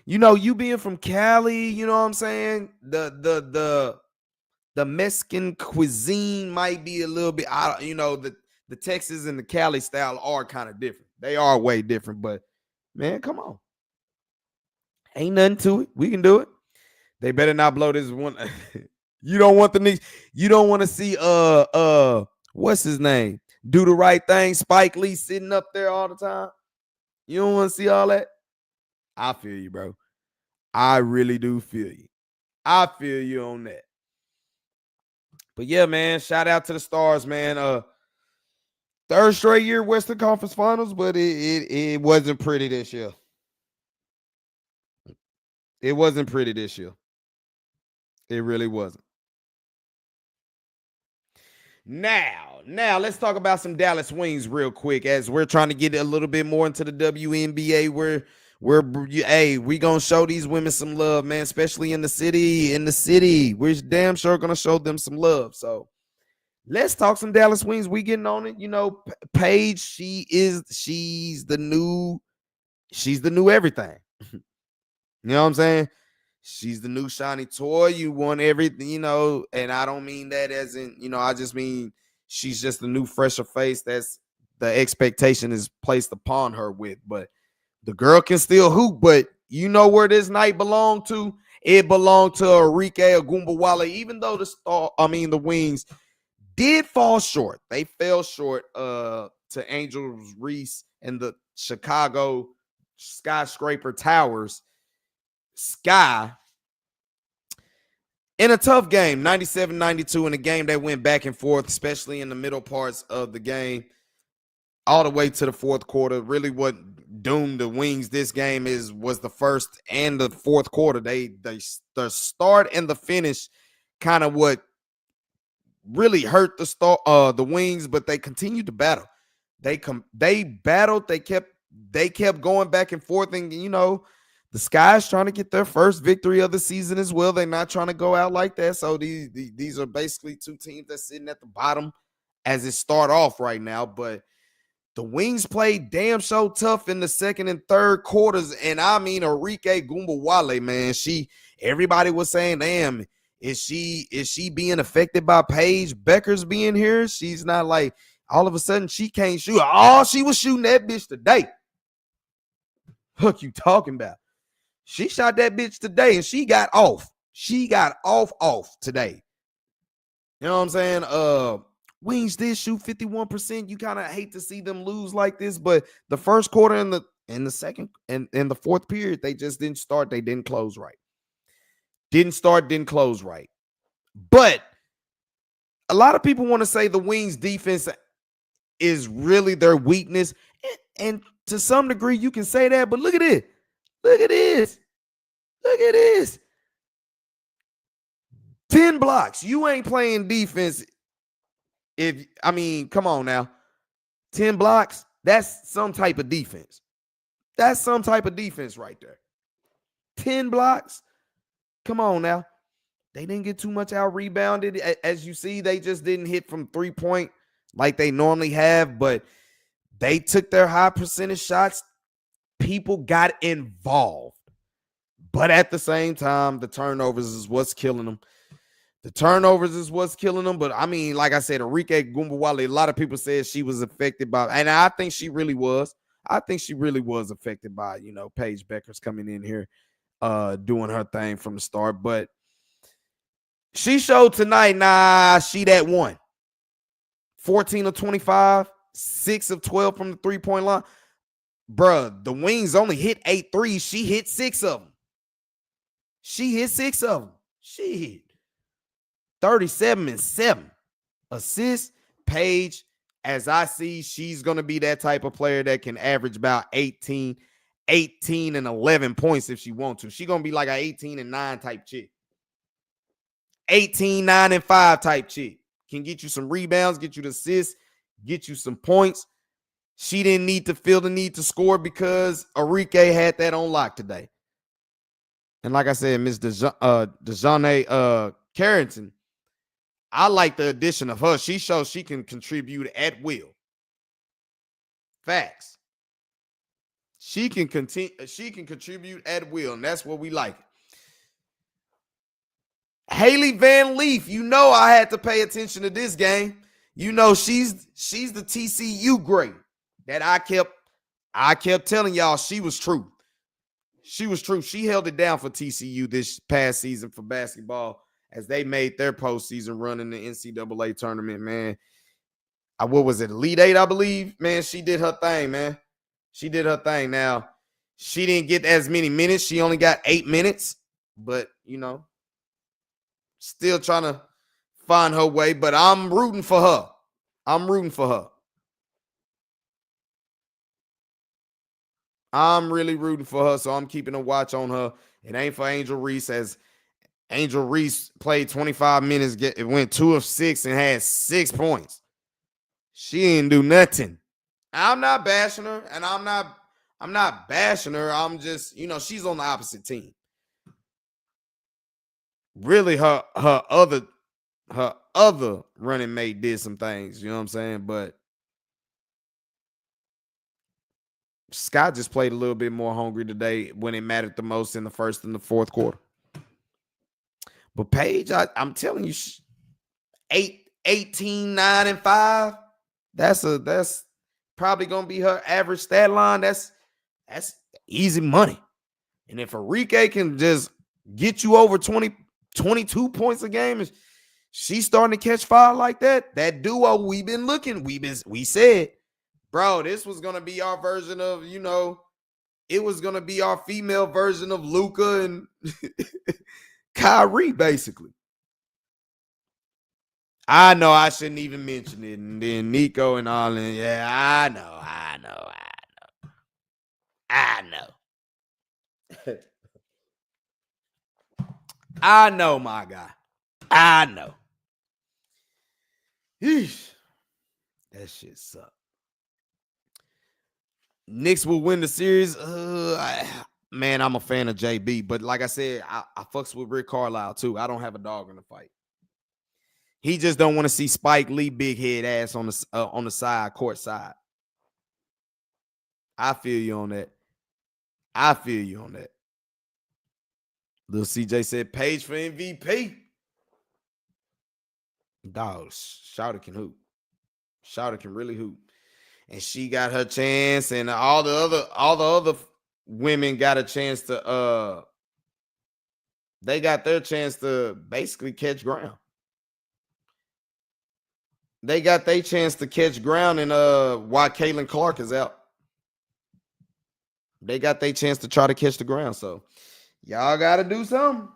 You being from Cali, you know what I'm saying? The Mexican cuisine might be a little bit the Texas and the Cali style are kind of different. They are way different, but man, come on. Ain't nothing to it. We can do it. They better not blow this one. You don't want you don't want to see what's his name? Do the Right Thing, Spike Lee sitting up there all the time. You don't want to see all that? I feel you, bro. I really do feel you. I feel you on that. But yeah, man, shout out to the Stars, man. Third straight year Western Conference Finals, but it wasn't pretty this year. It wasn't pretty this year. It really wasn't. Now let's talk about some Dallas Wings real quick as we're trying to get a little bit more into the WNBA. We gonna show these women some love, man, especially in the city. We're damn sure gonna show them some love. So let's talk some Dallas Wings. We getting on it. You know, Paige, she's the new everything. You know what I'm saying? She's the new shiny toy. You want everything, you know, and I don't mean that as in, you know, I just mean she's just the new fresher face that's the expectation is placed upon her with. But the girl can still hoop, but you know where this night belonged to? It belonged to Arike Ogunbowale, even though the Wings did fall short. They fell short to Angels Reese and the Chicago Skyscraper Towers. Sky in a tough game, 97-92, in a game that went back and forth, especially in the middle parts of the game, all the way to the fourth quarter. Really what doomed the Wings this game was the first and the fourth quarter. The start and the finish kind of what really hurt the Wings, but they continued to battle. They battled, they kept going back and forth, and you know, the Sky's trying to get their first victory of the season as well. They're not trying to go out like that. So these are basically two teams that's sitting at the bottom as it start off right now. But the Wings played damn so tough in the second and third quarters. And I mean, Arike Ogunbowale, man, everybody was saying, damn, is she being affected by Paige Beckers being here? She's not like all of a sudden she can't shoot. Oh, she was shooting that bitch today. What you talking about? She shot that bitch today and she got off. She got off today. You know what I'm saying? Wings did shoot 51%. You kind of hate to see them lose like this, but the first quarter and the second and the fourth period, they just didn't start. They didn't close right. Didn't close right. But a lot of people want to say the Wings defense is really their weakness. And to some degree, you can say that, but look at it. Look at this. 10 blocks. You ain't playing defense. Come on now. 10 blocks, that's some type of defense. That's some type of defense right there. 10 blocks. Come on now. They didn't get too much out rebounded. As you see, they just didn't hit from 3-point like they normally have, but they took their high percentage shots. People got involved. But at the same time, the turnovers is what's killing them. But I mean, like I said, Arike Ogunbowale, a lot of people said she was affected by, and I think she really was. Affected by, you know, Paige Beckers coming in here, doing her thing from the start. But she showed tonight, she that one. 14 of 25, 6 of 12 from the 3-point line. Bruh, the Wings only hit 8 threes. She hit 6 of them. She hit 37 and 7 assists. Paige, as I see, she's going to be that type of player that can average about 18 and 11 points if she wants to. She's going to be like an 18 and 9 type chick. 18, 9, and 5 type chick. Can get you some rebounds, get you the assists, get you some points. She didn't need to feel the need to score because Arike had that on lock today. And like I said, Miss Dejanay Carrington, I like the addition of her. She shows she can contribute at will. Facts. She can contribute at will, and that's what we like. Haley Van Leaf, you know I had to pay attention to this game. You know she's the TCU great that I kept telling y'all she was true. She held it down for TCU this past season for basketball as they made their postseason run in the NCAA tournament, man. What was it, Elite Eight, I believe? Man, she did her thing, man. She did her thing. Now, she didn't get as many minutes. She only got 8 minutes, but, you know, still trying to find her way, but I'm rooting for her. I'm really rooting for her, so I'm keeping a watch on her. It ain't for Angel Reese, as Angel Reese played 25 minutes, it went 2 of 6 and had 6 points. She didn't do nothing. I'm not bashing her, and I'm not bashing her. I'm just, she's on the opposite team. Really, her other running mate did some things, you know what I'm saying? But Scott just played a little bit more hungry today when it mattered the most in the first and the fourth quarter. But Paige, I'm telling you, 18, 9, and 5. That's probably gonna be her average stat line. That's easy money. And if Enrique can just get you over 20, 22 points a game, she's starting to catch fire like that duo we've been looking. We said, bro, this was gonna be our version of, it was gonna be our female version of Luka and Kyrie, basically. I know I shouldn't even mention it. And then Nico and all, and yeah, I know. I know, my guy. I know. Eesh. That shit sucked. Knicks will win the series. Man, I'm a fan of JB, but like I said, I fucks with Rick Carlisle too. I don't have a dog in the fight. He just don't want to see Spike Lee big head ass on the side, court side. I feel you on that. Little CJ said Page for MVP. Dog, Shawty can hoop. Shawty can really hoop. And she got her chance, and all the other women got a chance to they got their chance to basically catch ground. They got their chance to catch ground, and while Caitlin Clark is out, they got their chance to try to catch the ground. So y'all gotta do something.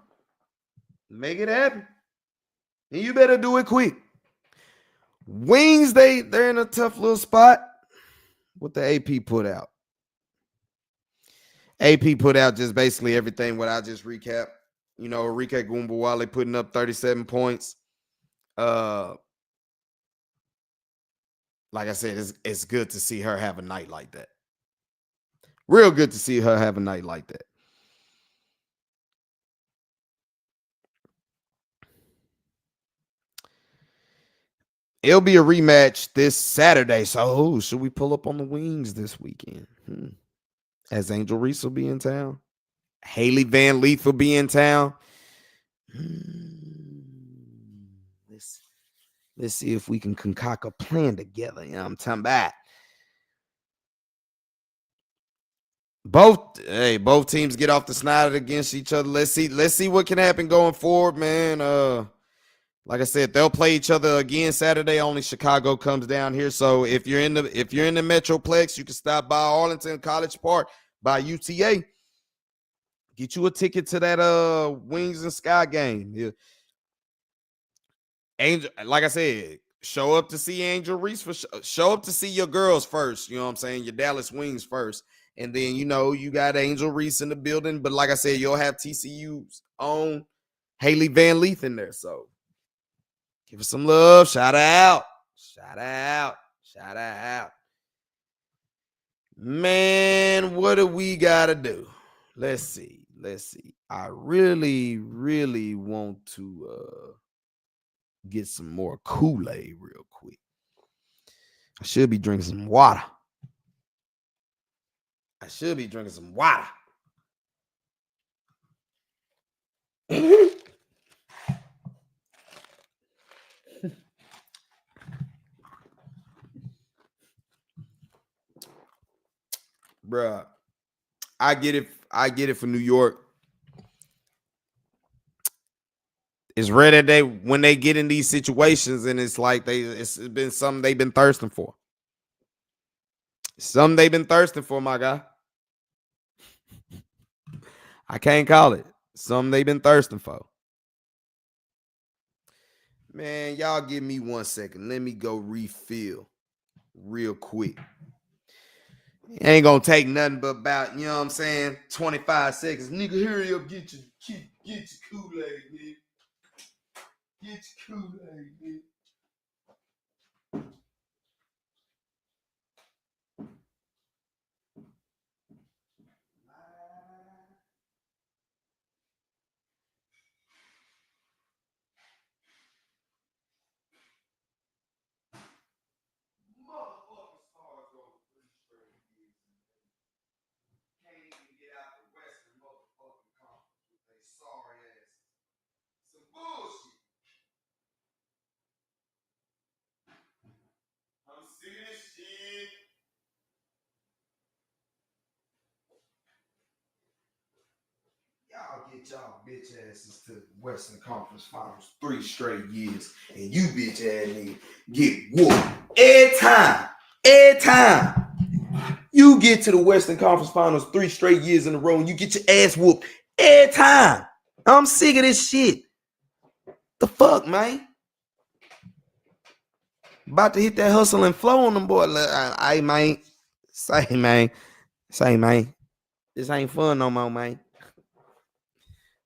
Make it happen. And you better do it quick. Wings, they're in a tough little spot. What the AP put out. AP put out just basically everything what I just recapped. Enrique Gumbawale putting up 37 points. Like I said, it's good to see her have a night like that. Real good to see her have a night like that. It'll be a rematch this Saturday. So should we pull up on the Wings this weekend? As Angel Reese will be in town. Haley Van Leaf will be in town. Let's see if we can concoct a plan together. I'm talking about. Both teams get off the snide against each other. Let's see what can happen going forward, man. Like I said, they'll play each other again Saturday. Only Chicago comes down here. So if you're in the Metroplex, you can stop by Arlington College Park by UTA. Get you a ticket to that Wings and Sky game. Yeah. Angel, like I said, show up to see Angel Reese show up to see your girls first. You know what I'm saying? Your Dallas Wings first. And then, you got Angel Reese in the building. But like I said, you'll have TCU's own Haley Van Leaf in there. So give us some love. Shout out. Man, what do we got to do? Let's see. I really, really want to get some more Kool-Aid real quick. I should be drinking some water. Bruh, I get it for New York. It's rare that when they get in these situations, and it's like it's been something they've been thirsting for. Something they've been thirsting for, my guy. I can't call it. Something they've been thirsting for. Man, y'all give me 1 second. Let me go refill real quick. Ain't gonna take nothing but about, you know what I'm saying, 25 seconds. Nigga, hurry up, get your Kool-Aid, man. Get your Kool-Aid, man. Motherfucking stars over 3 straight years. Can't even get out the Western motherfucking conference with they sorry asses. Some bullshit. I'm sick of this shit. Y'all get y'all bitch asses to the Western Conference Finals 3 straight years, and you bitch ass nigga get whooped every time. Every time you get to the Western Conference Finals 3 straight years in a row, and you get your ass whooped every time. I'm sick of this shit. The fuck, man? About to hit that hustle and flow on them boy. I man. Say, man. This ain't fun no more, man.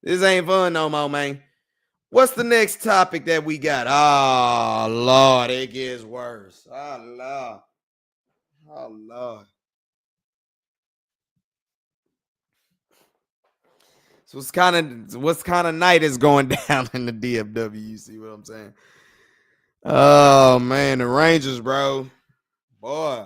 This ain't fun no more, man. What's the next topic that we got? Oh, Lord, it gets worse. Oh, Lord. Oh, Lord. So what's kind of night is going down in the DFW? You see what I'm saying? Oh, man, the Rangers, bro. Boy.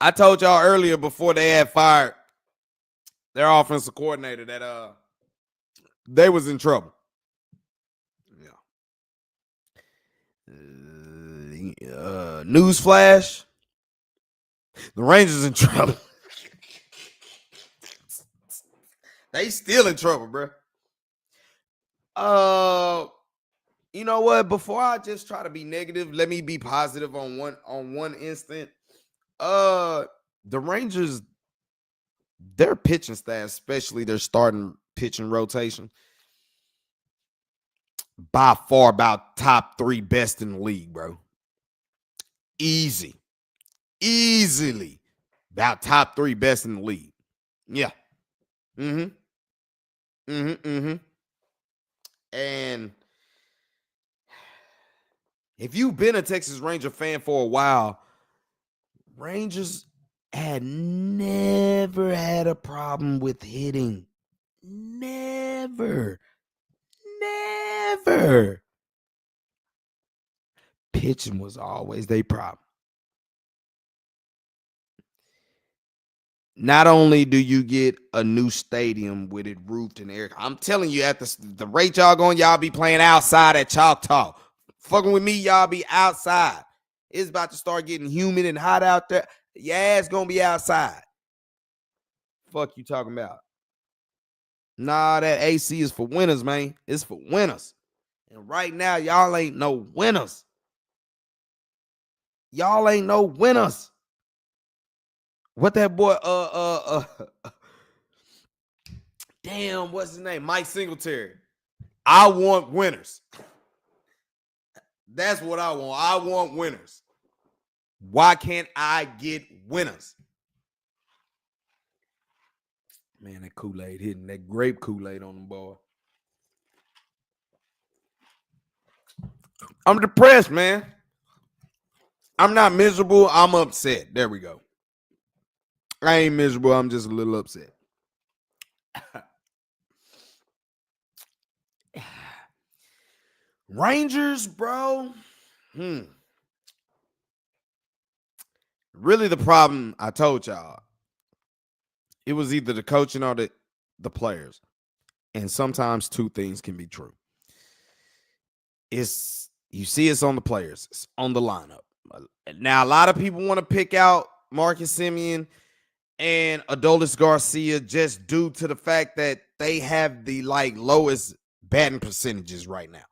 I told y'all earlier before they had fired their offensive coordinator that they was in trouble. Yeah. Newsflash: the Rangers in trouble. They still in trouble, bro. You know what? Before I just try to be negative, let me be positive on one instant. The Rangers, their pitching staff, especially their starting pitching rotation, by far about top 3 best in the league, bro. Easily about top 3 best in the league. Yeah. And if you've been a Texas Ranger fan for a while, Rangers had never had a problem with hitting. Never. Pitching was always their problem. Not only do you get a new stadium with it roofed and air, I'm telling you, at the rate y'all going, y'all be playing outside at Choctaw. Fucking with me, y'all be outside. It's about to start getting humid and hot out there. Your ass gonna be outside. Fuck you talking about? Nah, that AC is for winners, man. It's for winners. And right now, y'all ain't no winners. Y'all ain't no winners. What that boy, damn, what's his name? Mike Singletary. I want winners. That's what I want. I want winners. Why can't I get winners? Man, that Kool-Aid hitting, that grape Kool-Aid on the boy. I'm depressed, man. I'm not miserable. I'm upset. There we go. I ain't miserable. I'm just a little upset. Rangers, bro. Really, the problem, I told y'all, it was either the coaching or the players. And sometimes 2 things can be true. You see it's on the players. It's on the lineup. Now, a lot of people want to pick out Marcus Semien and Adolis Garcia just due to the fact that they have the lowest batting percentages right now.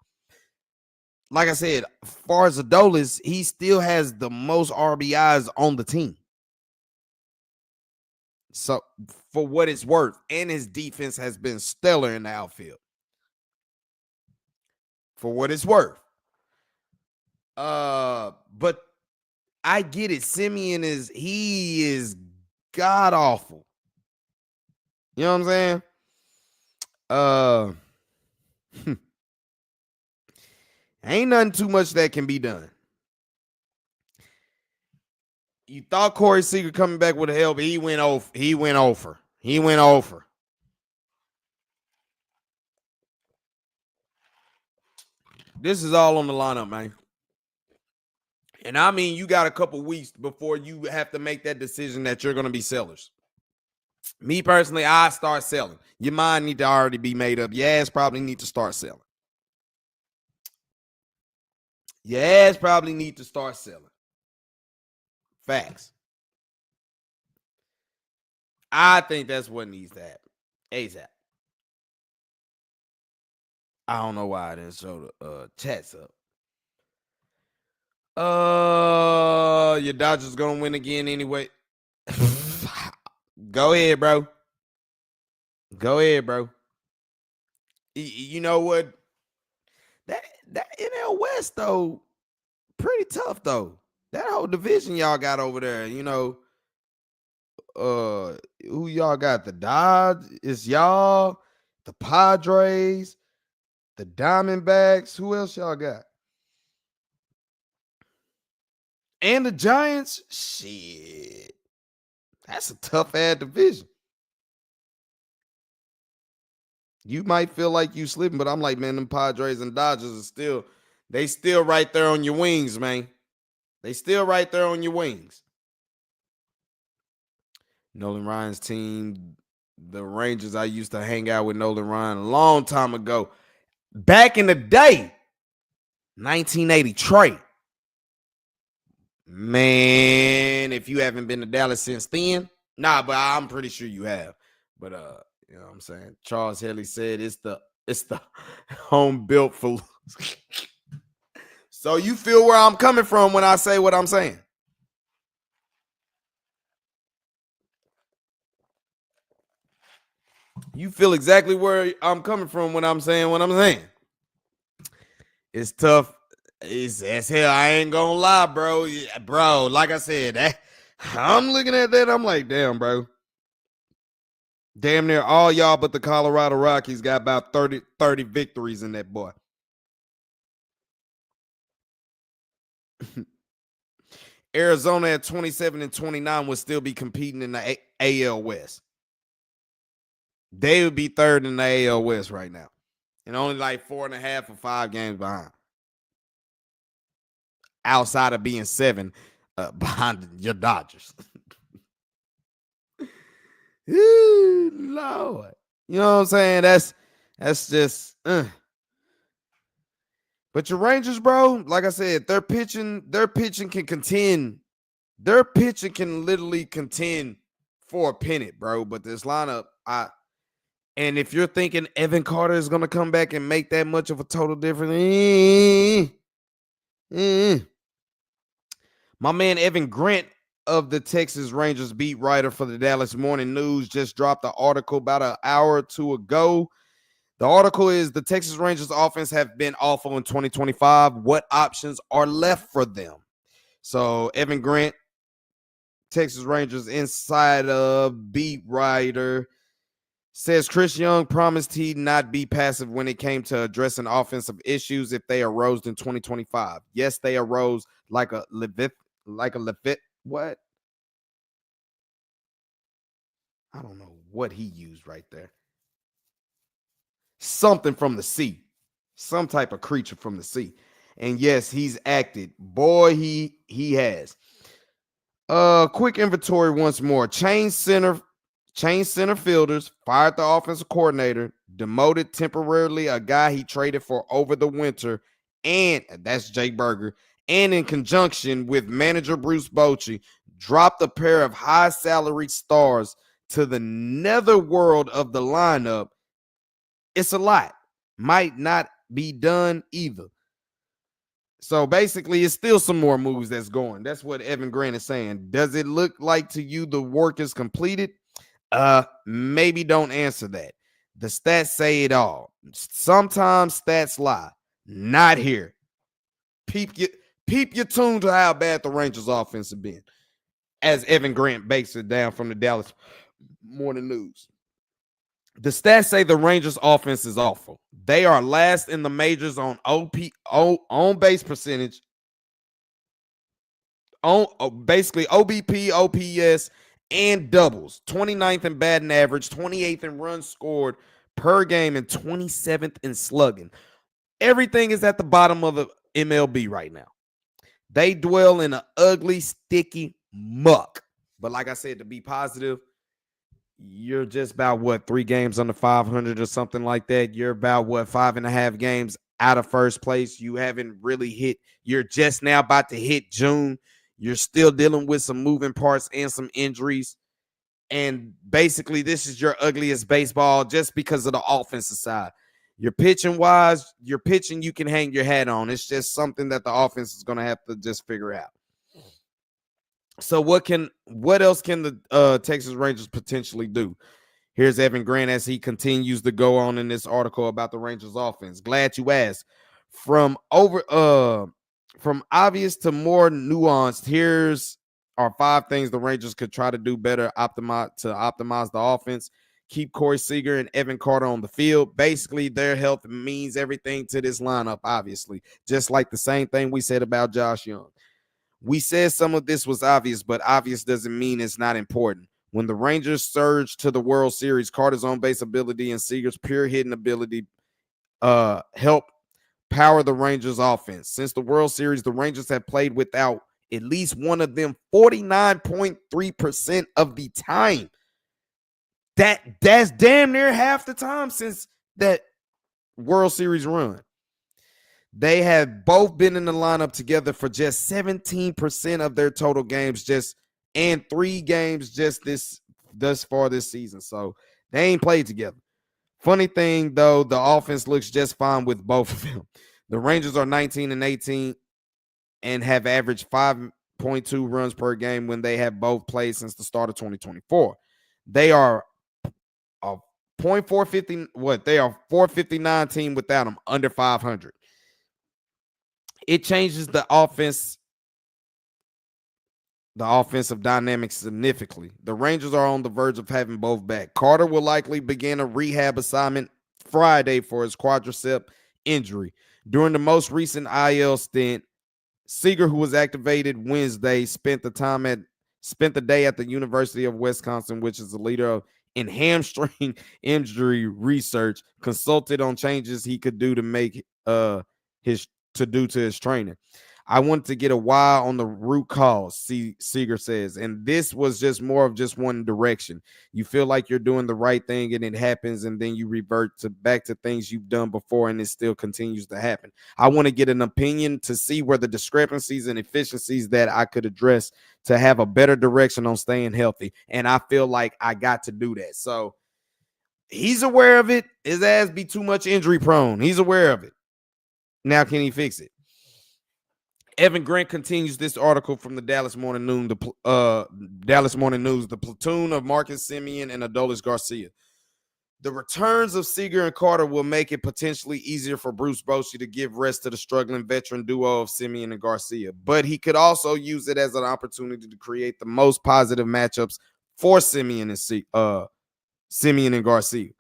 Like I said, as far as Adolis, he still has the most RBIs on the team. So, for what it's worth, and his defense has been stellar in the outfield. For what it's worth. But I get it. Simeon is god awful. You know what I'm saying? Ain't nothing too much that can be done. You thought Corey Seager coming back with a help, but he went over. He went over. This is all on the lineup, man. And I mean, you got a couple weeks before you have to make that decision that you're going to be sellers. Me personally, I start selling. Your mind need to already be made up. Your ass probably need to start selling. Facts. I think that's what needs to happen. ASAP. I don't know why I didn't show the chats up. Your Dodgers gonna win again anyway. Go ahead, bro. You know what? That NL West though, pretty tough though. That whole division y'all got over there, you know. Who y'all got? The Dodgers, it's y'all, the Padres, the Diamondbacks. Who else y'all got? And the Giants. Shit. That's a tough ass division. You might feel like you slipping, but I'm like, man, them Padres and Dodgers are still right there on your wings, man. They still right there on your wings. Nolan Ryan's team, the Rangers, I used to hang out with Nolan Ryan a long time ago. Back in the day, 1980 Trey. Man, if you haven't been to Dallas since then, nah, but I'm pretty sure you have. But you know what I'm saying? Charles Haley said it's the home built for. So you feel where I'm coming from when I say what I'm saying. You feel exactly where I'm coming from when I'm saying what I'm saying. It's tough. It's as hell. I ain't gonna lie, bro. Bro, like I said, I'm looking at that. I'm like, damn, bro. Damn near all y'all but the Colorado Rockies got about 30 victories in that boy. Arizona at 27-29 would still be competing in the AL West. They would be third in the AL West right now. And only like 4.5 or 5 games behind. Outside of being 7 behind your Dodgers. Ooh, Lord. You know what I'm saying? That's just But your Rangers, bro, like I said, their pitching can contend. Their pitching can literally contend for a pennant, bro. But this lineup, and if you're thinking Evan Carter is gonna come back and make that much of a total difference, my man Evan Grant of the Texas Rangers beat writer for the Dallas Morning News just dropped the article about an hour or two ago. The article is the Texas Rangers offense have been awful in 2025. What options are left for them? So Evan Grant, Texas Rangers insider beat writer, says Chris Young promised he'd not be passive when it came to addressing offensive issues if they arose in 2025. Yes, they arose like a Levit. What? I don't know what he used right there. Something from the sea. Some type of creature from the sea. And yes, he's acted. Boy, he has. Quick inventory once more. Chain center fielders, fired the offensive coordinator, demoted temporarily a guy he traded for over the winter, and that's Jake Berger, and in conjunction with manager Bruce Bochy, dropped a pair of high salaried stars to the netherworld of the lineup. It's a lot. Might not be done either. So basically, it's still some more moves that's going. That's what Evan Grant is saying. Does it look like to you the work is completed? Maybe don't answer that. The stats say it all. Sometimes stats lie. Not here. Peep your tune to how bad the Rangers offense have been, as Evan Grant breaks it down from the Dallas Morning News. The stats say the Rangers offense is awful. They are last in the majors on on base percentage, on basically OBP, OPS, and doubles. 29th in batting average, 28th in runs scored per game, and 27th in slugging. Everything is at the bottom of the MLB right now. They dwell in an ugly, sticky muck. But like I said, to be positive, you're just about 3 games under 500 or something like that. You're about 5.5 games out of first place. You haven't really hit. You're just now about to hit June. You're still dealing with some moving parts and some injuries. And basically, this is your ugliest baseball just because of the offensive side. You're pitching wise, you're pitching you can hang your hat on. It's just something that the offense is going to have to just figure out. So what else can the Texas Rangers potentially do? Here's Evan Grant as he continues to go on in this article about the Rangers offense. Glad you asked. From obvious to more nuanced, here's our 5 things the Rangers could try to do better to optimize the offense. Keep Corey Seager and Evan Carter on the field. Basically, their health means everything to this lineup, obviously, just like the same thing we said about Josh Young. We said some of this was obvious, but obvious doesn't mean it's not important. When the Rangers surged to the World Series, Carter's on-base ability and Seager's pure hitting ability helped power the Rangers' offense. Since the World Series, the Rangers have played without at least one of them 49.3% of the time. That's damn near half the time since that World Series run. They have both been in the lineup together for just 17% of their total games, and 3 games thus far this season. So they ain't played together. Funny thing, though, the offense looks just fine with both of them. The Rangers are 19-18 and have averaged 5.2 runs per game when they have both played since the start of 2024. They are a .450. They are 459 team without them, under 500. It changes the offensive dynamics significantly. The Rangers are on the verge of having both back. Carter will likely begin a rehab assignment Friday for his quadricep injury. During the most recent IL stint, Seager, who was activated Wednesday, spent the day at the University of Wisconsin, which is the leader in hamstring injury research, consulted on changes he could do to make to his training. I wanted to get a why on the root cause, Seager says, and this was just more of just one direction. You feel like you're doing the right thing and it happens, and then you revert back to things you've done before and it still continues to happen. I want to get an opinion to see where the discrepancies and efficiencies that I could address to have a better direction on staying healthy, and I feel like I got to do that. So he's aware of it. His ass be too much injury prone. He's aware of it. Now, can he fix it? Evan Grant continues this article from the Dallas Morning News, the platoon of Marcus Semien and Adolis Garcia. The returns of Seager and Carter will make it potentially easier for Bruce Bochy to give rest to the struggling veteran duo of Semien and Garcia, but he could also use it as an opportunity to create the most positive matchups for Semien and Garcia.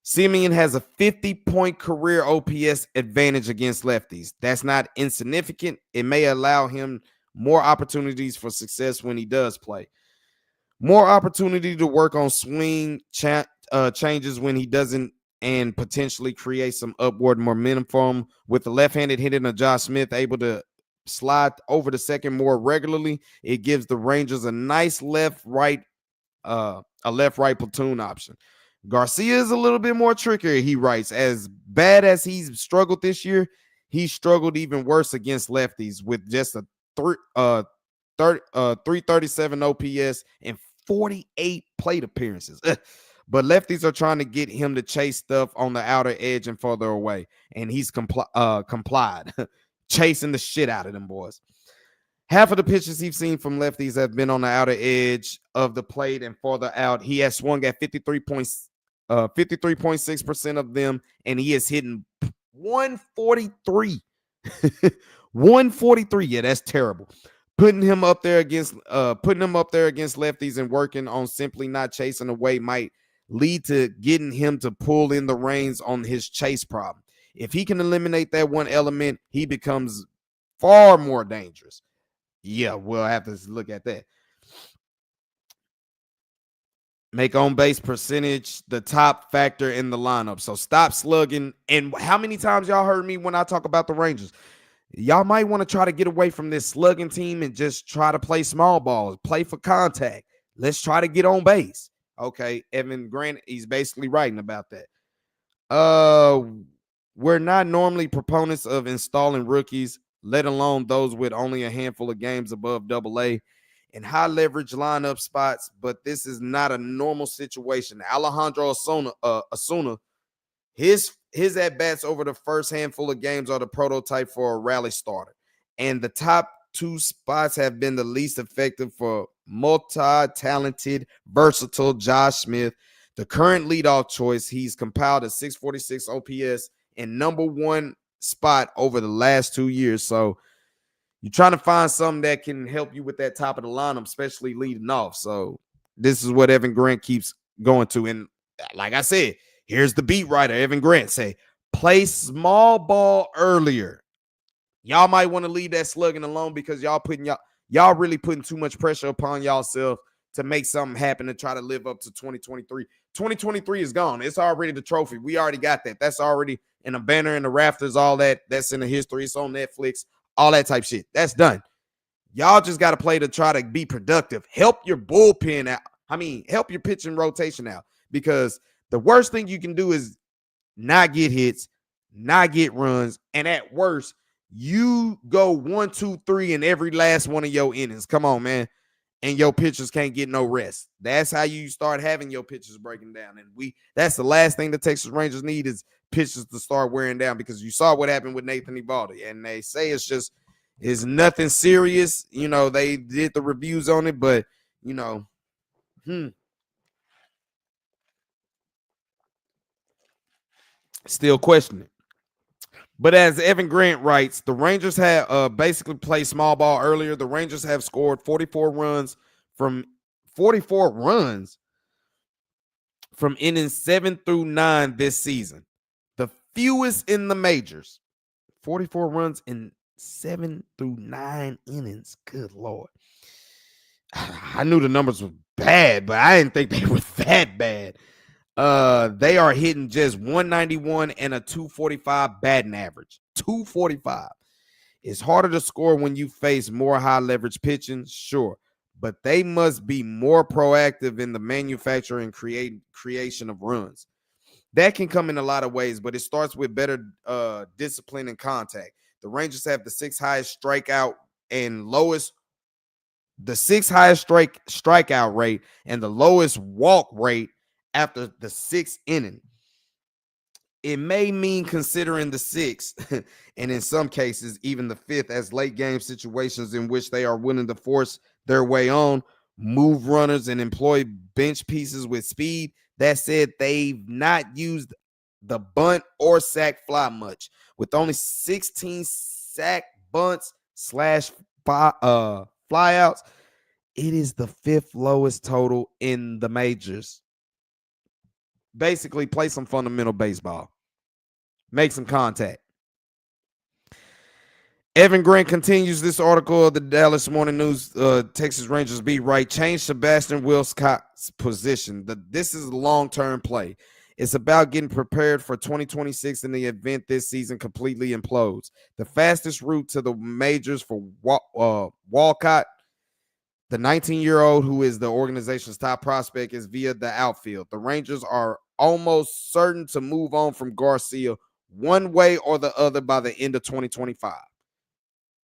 Semien has a 50-point career OPS advantage against lefties. That's not insignificant. It may allow him more opportunities for success when he does play. More opportunity to work on swing changes when he doesn't, and potentially create some upward momentum for him. With the left-handed hitting of Josh Smith able to slide over the second more regularly, it gives the Rangers a nice left-right platoon option. Garcia is a little bit more trickier, he writes. As bad as he's struggled this year, he struggled even worse against lefties with just a 337 OPS and 48 plate appearances. But lefties are trying to get him to chase stuff on the outer edge and further away, and he's complied, chasing the shit out of them boys. Half of the pitches he's seen from lefties have been on the outer edge of the plate and further out. He has swung at 53.6% of them, and he is hitting 143. 143. Yeah, that's terrible. Putting him up there against lefties and working on simply not chasing away might lead to getting him to pull in the reins on his chase problem. If he can eliminate that one element, he becomes far more dangerous. Yeah, we'll have to look at that. Make on base percentage the top factor in the lineup. So stop slugging. And how many times y'all heard me when I talk about the Rangers? Y'all might want to try to get away from this slugging team and just try to play small balls, play for contact. Let's try to get on base. Okay, Evan Grant, he's basically writing about that. We're not normally proponents of installing rookies, let alone those with only a handful of games above AA in high leverage lineup spots, but this is not a normal situation. Alejandro Osuna, his at-bats over the first handful of games are the prototype for a rally starter. And the top two spots have been the least effective for multi-talented, versatile Josh Smith, the current leadoff choice. He's compiled a 646 OPS and number one spot over the last 2 years. So you're trying to find something that can help you with that top of the lineup, especially leading off. So this is what Evan Grant keeps going to. And like I said, here's the beat writer, Evan Grant, say, play small ball earlier. Y'all might want to leave that slugging alone because y'all really putting too much pressure upon y'allself to make something happen to try to live up to 2023. 2023 is gone. It's already the trophy. We already got that. That's already in a banner in the rafters, all that. That's in the history. It's on Netflix, all that type shit. That's done. Y'all just got to play to try to be productive. Help your bullpen out. Help your pitching rotation out, because the worst thing you can do is not get hits, not get runs, and at worst, you go 1, 2, 3 in every last one of your innings. Come on, man. And your pitchers can't get no rest. That's how you start having your pitchers breaking down. And that's the last thing the Texas Rangers need is pitchers to start wearing down, because you saw what happened with Nathan Eovaldi. And they say it's nothing serious. You know, they did the reviews on it, but, you know, still questioning. But as Evan Grant writes, the Rangers have basically played small ball earlier. The Rangers have scored 44 runs from innings 7 through 9 this season. The fewest in the majors. 44 runs in 7 through 9 innings. Good Lord. I knew the numbers were bad, but I didn't think they were that bad. They are hitting just 191 and a 245 batting average. 245. It's harder to score when you face more high leverage pitching, sure, but they must be more proactive in the manufacture and creation of runs. That can come in a lot of ways, but it starts with better discipline and contact. The Rangers have the sixth highest strikeout rate and the lowest walk rate after the sixth inning. It may mean considering the sixth, and in some cases, even the fifth, as late game situations in which they are willing to force their way on, move runners, and employ bench pieces with speed. That said, they've not used the bunt or sack fly much, with only 16 sack bunts / flyouts. It is the fifth lowest total in the majors. Basically, play some fundamental baseball. Make some contact. Evan Grant continues this article of the Dallas Morning News, Texas Rangers beat right. Change Sebastian Wilscott's position. This is a long-term play. It's about getting prepared for 2026 in the event this season completely implodes. The fastest route to the majors for Walcott, the 19-year-old who is the organization's top prospect, is via the outfield. The Rangers are almost certain to move on from Garcia one way or the other by the end of 2025.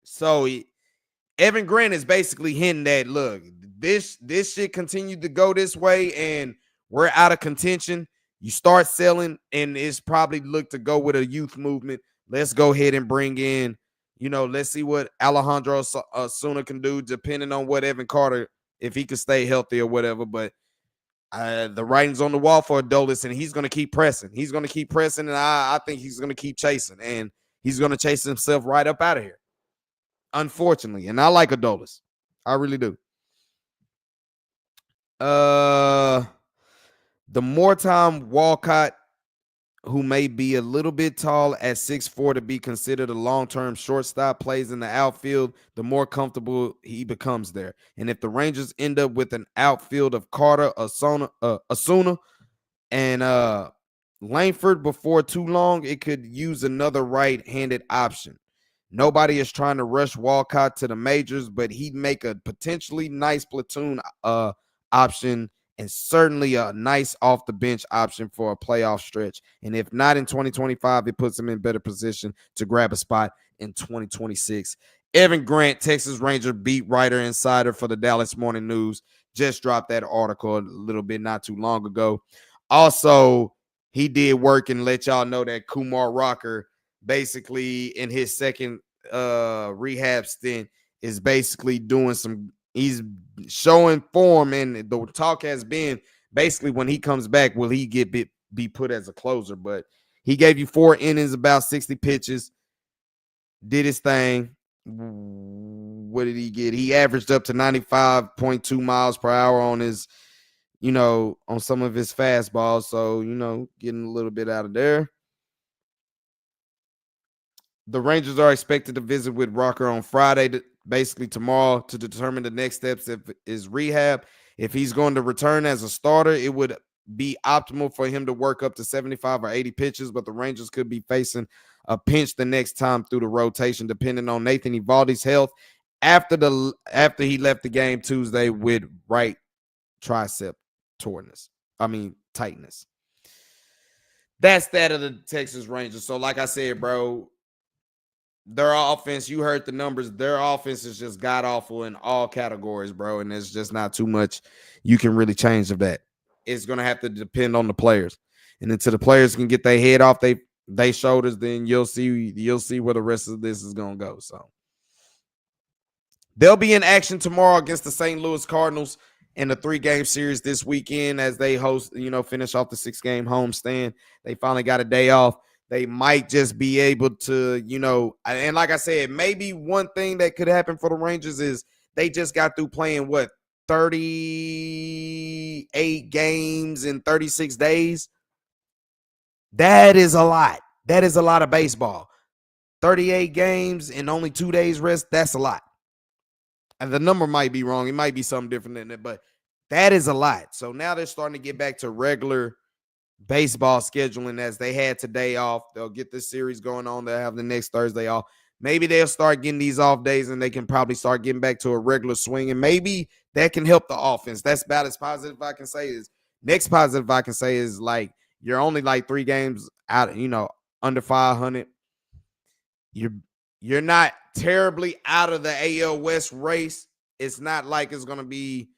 So Evan Grant is basically hinting that, look, this shit continued to go this way and we're out of contention. You start selling, and it's probably look to go with a youth movement. Let's go ahead and bring in, let's see what Alejandro Osuna can do, depending on what Evan Carter, if he can stay healthy or whatever. But the writing's on the wall for Adolis, and he's going to keep pressing. He's going to keep pressing, and I think he's going to keep chasing, and he's going to chase himself right up out of here. unfortunately. And I like Adolis. I really do. The more time Walcott, who may be a little bit tall at 6'4" to be considered a long-term shortstop, plays in the outfield, the more comfortable he becomes there. And if the Rangers end up with an outfield of Carter, Asuna, and Langford before too long, it could use another right-handed option. Nobody is trying to rush Walcott to the majors, but he'd make a potentially nice platoon option and certainly a nice off-the-bench option for a playoff stretch. And if not in 2025, it puts him in better position to grab a spot in 2026. Evan Grant, Texas Ranger beat writer insider for the Dallas Morning News, just dropped that article a little bit not too long ago. Also, he did work and let y'all know that Kumar Rocker, basically in his second rehab stint, is basically doing he's showing form, and the talk has been basically when he comes back, will he be put as a closer? But he gave you 4 innings, about 60 pitches, did his thing. What did he get? He averaged up to 95.2 miles per hour on his, on some of his fastballs. So, getting a little bit out of there. The Rangers are expected to visit with Rocker on Friday, basically tomorrow, to determine the next steps of his rehab. If he's going to return as a starter, it would be optimal for him to work up to 75 or 80 pitches, but the Rangers could be facing a pinch the next time through the rotation, depending on Nathan Eovaldi's health after he left the game Tuesday with right tricep tightness. That's that of the Texas Rangers. So like I said, bro, their offense, you heard the numbers, their offense is just god awful in all categories, bro, and there's just not too much you can really change of that. It's going to have to depend on the players. And until the players can get their head off they shoulders, then you'll see where the rest of this is going to go. So they'll be in action tomorrow against the St. Louis Cardinals in the 3-game series this weekend as they host, finish off the 6-game homestand. They finally got a day off. They might just be able to, and like I said, maybe one thing that could happen for the Rangers is they just got through playing 38 games in 36 days. That is a lot. That is a lot of baseball. 38 games and only 2 days rest, that's a lot. And the number might be wrong. It might be something different than that, but that is a lot. So now they're starting to get back to regular baseball scheduling as they had today off. They'll get this series going on. They'll have the next Thursday off. Maybe they'll start getting these off days and they can probably start getting back to a regular swing. And maybe that can help the offense. That's about as positive I can say is. Next positive I can say is like you're only like 3 games out, under 500. You're not terribly out of the AL West race. It's not like it's going to be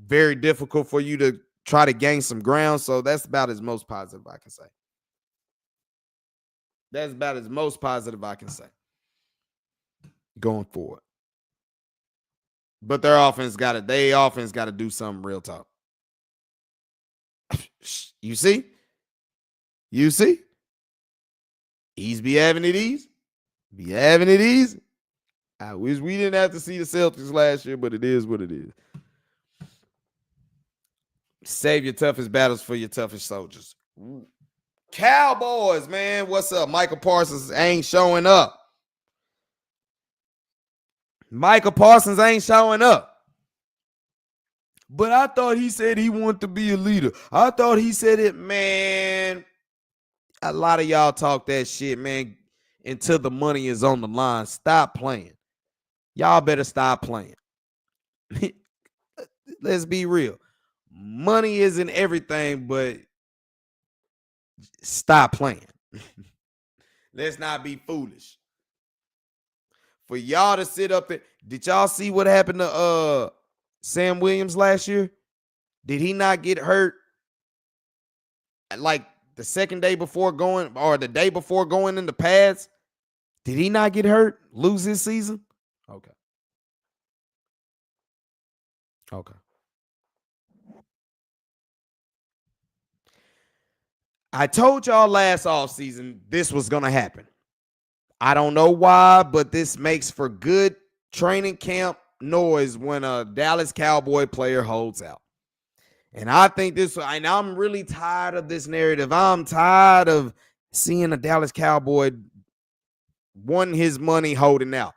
very difficult for you to try to gain some ground. So that's about as most positive I can say. That's about as most positive I can say going forward. But their offense got to do something real talk. You see? Ease be having it easy. Be having it easy. I wish we didn't have to see the Celtics last year, but it is what it is. Save your toughest battles for your toughest soldiers. Cowboys, man, what's up? Micah Parsons ain't showing up. Micah Parsons ain't showing up. But I thought he said he wanted to be a leader. I thought he said it, man. A lot of y'all talk that shit, man, until the money is on the line. Stop playing. Y'all better stop playing. Let's be real. Money isn't everything, but stop playing. Let's not be foolish. For y'all to sit up there, did y'all see what happened to Sam Williams last year? Did he not get hurt like the second day before going or the day before going in the pads? Did he not get hurt? Lose his season? Okay. I told y'all last offseason this was going to happen. I don't know why, but this makes for good training camp noise when a Dallas Cowboy player holds out. And I think and I'm really tired of this narrative. I'm tired of seeing a Dallas Cowboy wanting his money holding out.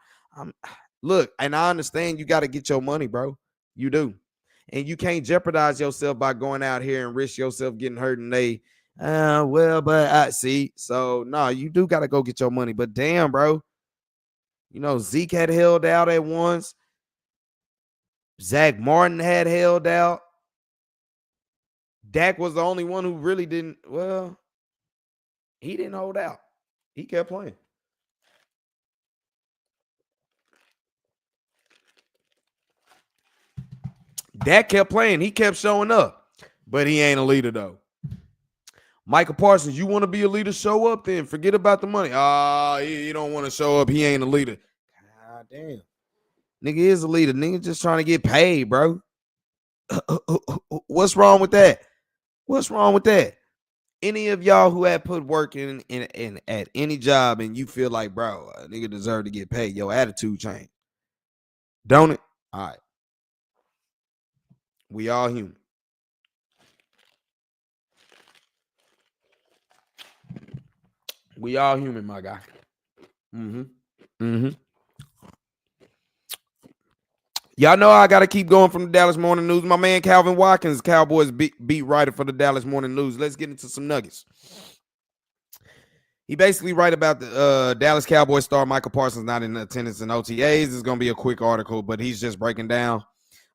Look, and I understand you got to get your money, bro. You do. And you can't jeopardize yourself by going out here and risk yourself getting hurt. And see. So, no, you do got to go get your money. But damn, bro. Zeke had held out at once. Zach Martin had held out. Dak was the only one who really didn't. Well, he didn't hold out. He kept playing. Dak kept playing. He kept showing up. But he ain't a leader, though. Micah Parsons, you want to be a leader? Show up then. Forget about the money. You don't want to show up. He ain't a leader. God damn. Nigga is a leader. Nigga just trying to get paid, bro. What's wrong with that? What's wrong with that? Any of y'all who have put work in at any job and you feel like, bro, a nigga deserve to get paid, your attitude change. Don't it? All right. We all human. We all human, my guy. Y'all know I got to keep going from the Dallas Morning News. My man Calvin Watkins, Cowboys beat writer for the Dallas Morning News. Let's get into some nuggets. He basically write about the Dallas Cowboys star Micah Parsons not in attendance in OTAs. It's going to be a quick article, but he's just breaking down.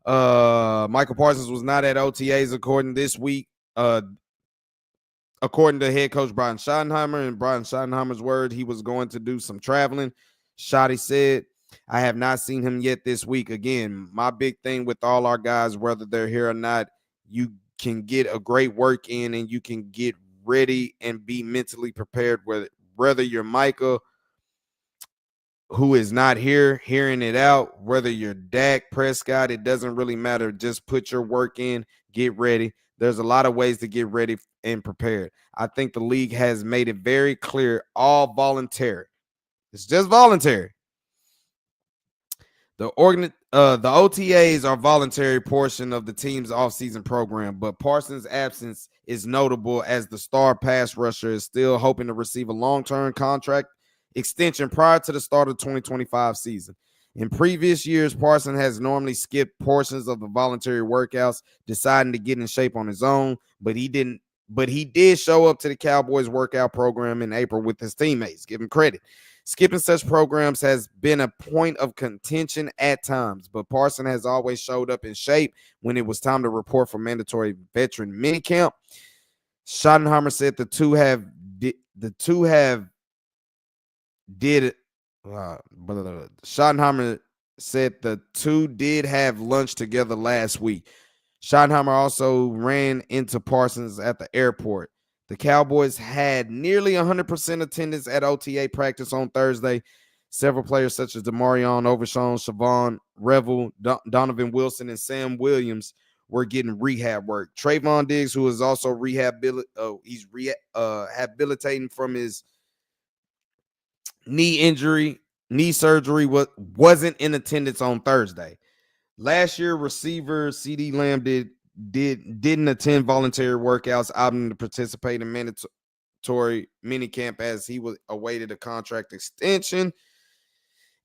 Micah Parsons was not at OTAs according to head coach Brian Schottenheimer. In Brian Schottenheimer's word, he was going to do some traveling. Schotty said, I have not seen him yet this week. Again, my big thing with all our guys, whether they're here or not, you can get a great work in and you can get ready and be mentally prepared, whether you're Micah, who is not here, hearing it out, whether you're Dak Prescott, it doesn't really matter. Just put your work in, get ready. There's a lot of ways to get ready and prepared. I think the league has made it very clear, all voluntary. It's just voluntary. The OTAs are voluntary portion of the team's offseason program, but Parsons' absence is notable as the star pass rusher is still hoping to receive a long-term contract extension prior to the start of the 2025 season. In previous years, Parsons has normally skipped portions of the voluntary workouts, deciding to get in shape on his own, but he did show up to the Cowboys workout program in April with his teammates. Give him credit. Skipping such programs has been a point of contention at times, but Parsons has always showed up in shape when it was time to report for mandatory veteran minicamp. Schottenheimer said Schottenheimer said the two did have lunch together last week. Schottenheimer also ran into Parsons at the airport. The Cowboys had nearly 100% attendance at OTA practice on Thursday. Several players such as DeMarion Overshown, Siobhan Revel, Donovan Wilson, and Sam Williams were getting rehab work. Trayvon Diggs, who is also rehabilitating from his knee surgery, wasn't in attendance on Thursday. Last year, receiver CeeDee Lamb didn't attend voluntary workouts, opting to participate in mandatory minicamp as he was awaited a contract extension.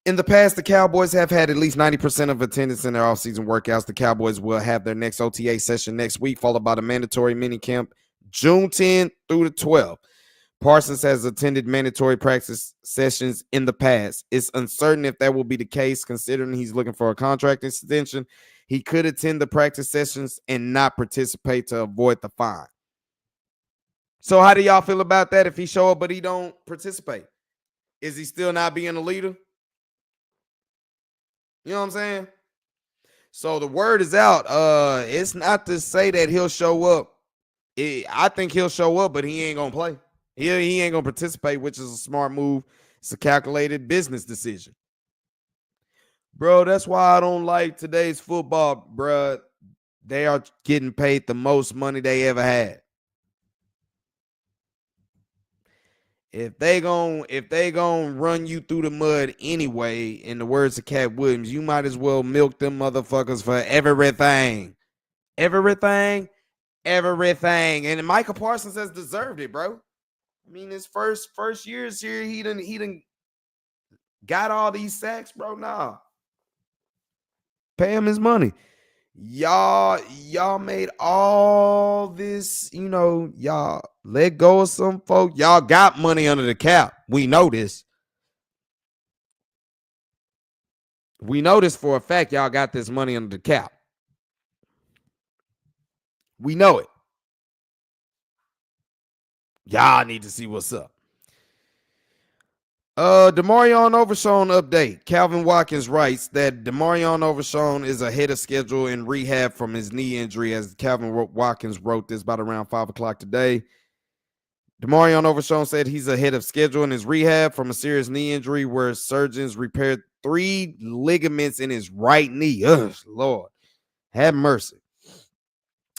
In the past, the Cowboys have had at least 90% of attendance in their offseason workouts. The Cowboys will have their next OTA session next week, followed by the mandatory minicamp June 10th through the 12th. Parsons has attended mandatory practice sessions in the past. It's uncertain if that will be the case, considering he's looking for a contract extension. He could attend the practice sessions and not participate to avoid the fine. So how do y'all feel about that if he show up but he don't participate? Is he still not being a leader? You know what I'm saying? So the word is out. It's not to say that he'll show up. I think he'll show up, but he ain't going to play. He ain't going to participate, which is a smart move. It's a calculated business decision. Bro, that's why I don't like today's football, bro. They are getting paid the most money they ever had. if they gon' run you through the mud anyway, in the words of Cat Williams, you might as well milk them motherfuckers for everything. Everything. And Micah Parsons has deserved it, bro. I mean, his first years here, he done got all these sacks, bro. Nah. Pay him his money. Y'all made all this, y'all let go of some folk. Y'all got money under the cap. We know this. We know this for a fact. Y'all got this money under the cap. We know it. Y'all need to see what's up. Demarion Overshown update. Calvin Watkins writes that Demarion Overshown is ahead of schedule in rehab from his knee injury, as Calvin Watkins wrote this about around 5 o'clock today. Demarion Overshown said he's ahead of schedule in his rehab from a serious knee injury where surgeons repaired 3 ligaments in his right knee. Ugh, Lord, have mercy.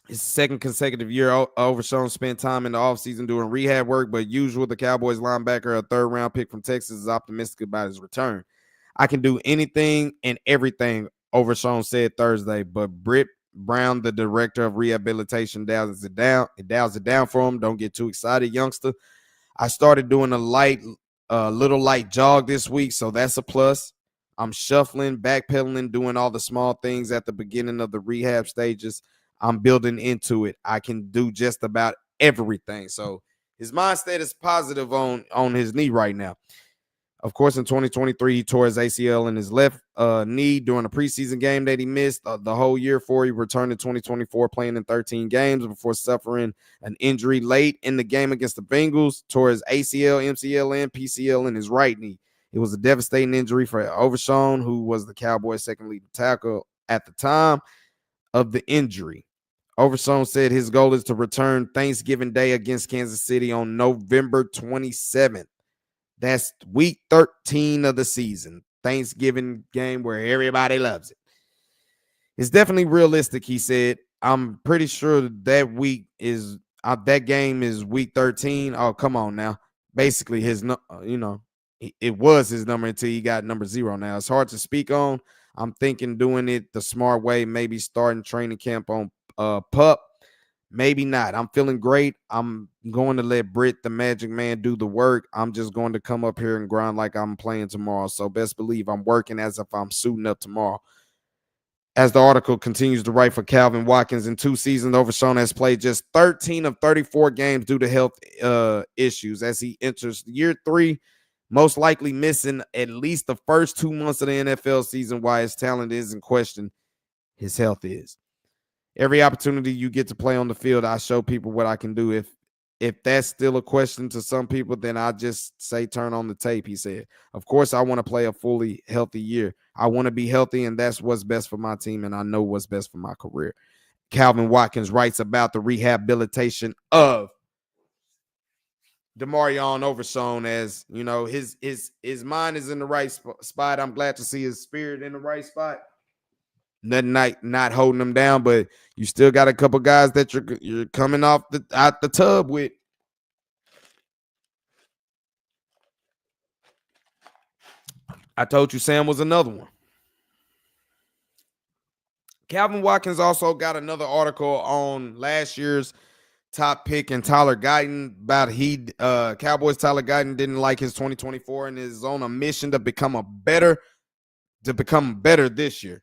His second consecutive year, Overshown spent time in the offseason doing rehab work, but usual, the Cowboys linebacker, a third-round pick from Texas, is optimistic about his return. I can do anything and everything, Overshown said Thursday, but Britt Brown, the director of rehabilitation, dials it down for him. Don't get too excited, youngster. I started doing a little light jog this week, so that's a plus. I'm shuffling, backpedaling, doing all the small things at the beginning of the rehab stages. I'm building into it. I can do just about everything. So his mind state is positive on his knee right now. Of course, in 2023, he tore his ACL in his left knee during a preseason game that he missed the whole year for. He returned in 2024, playing in 13 games before suffering an injury late in the game against the Bengals. Tore his ACL, MCL, and PCL in his right knee. It was a devastating injury for Overshown, who was the Cowboys' second leading tackle at the time of the injury. Overshown said his goal is to return Thanksgiving Day against Kansas City on November 27th. That's week 13 of the season. Thanksgiving game where everybody loves it. It's definitely realistic, he said. I'm pretty sure that that game is week 13. Oh, come on now. Basically, it was his number until he got number 0 now. It's hard to speak on. I'm thinking doing it the smart way, maybe starting training camp on PUP. Maybe not. I'm feeling great. I'm going to let Britt, the Magic Man, do the work. I'm just going to come up here and grind like I'm playing tomorrow. So best believe I'm working as if I'm suiting up tomorrow. As the article continues to write for Calvin Watkins, in 2 seasons, Overshown has played just 13 of 34 games due to health issues. As he enters year 3, most likely missing at least the first 2 months of the NFL season. Why his talent is in question, his health is. Every opportunity you get to play on the field, I show people what I can do. If that's still a question to some people, then I just say turn on the tape, he said. Of course, I want to play a fully healthy year. I want to be healthy, and that's what's best for my team, and I know what's best for my career. Calvin Watkins writes about the rehabilitation of Demarion Overshown, as his mind is in the right spot. I'm glad to see his spirit in the right spot. Nothing not holding them down, but you still got a couple guys that you're coming out the tub with. I told you Sam was another one. Calvin Watkins also got another article on last year's top pick and Tyler Guyton about Cowboys Tyler Guyton didn't like his 2024 and is on a mission to become better this year.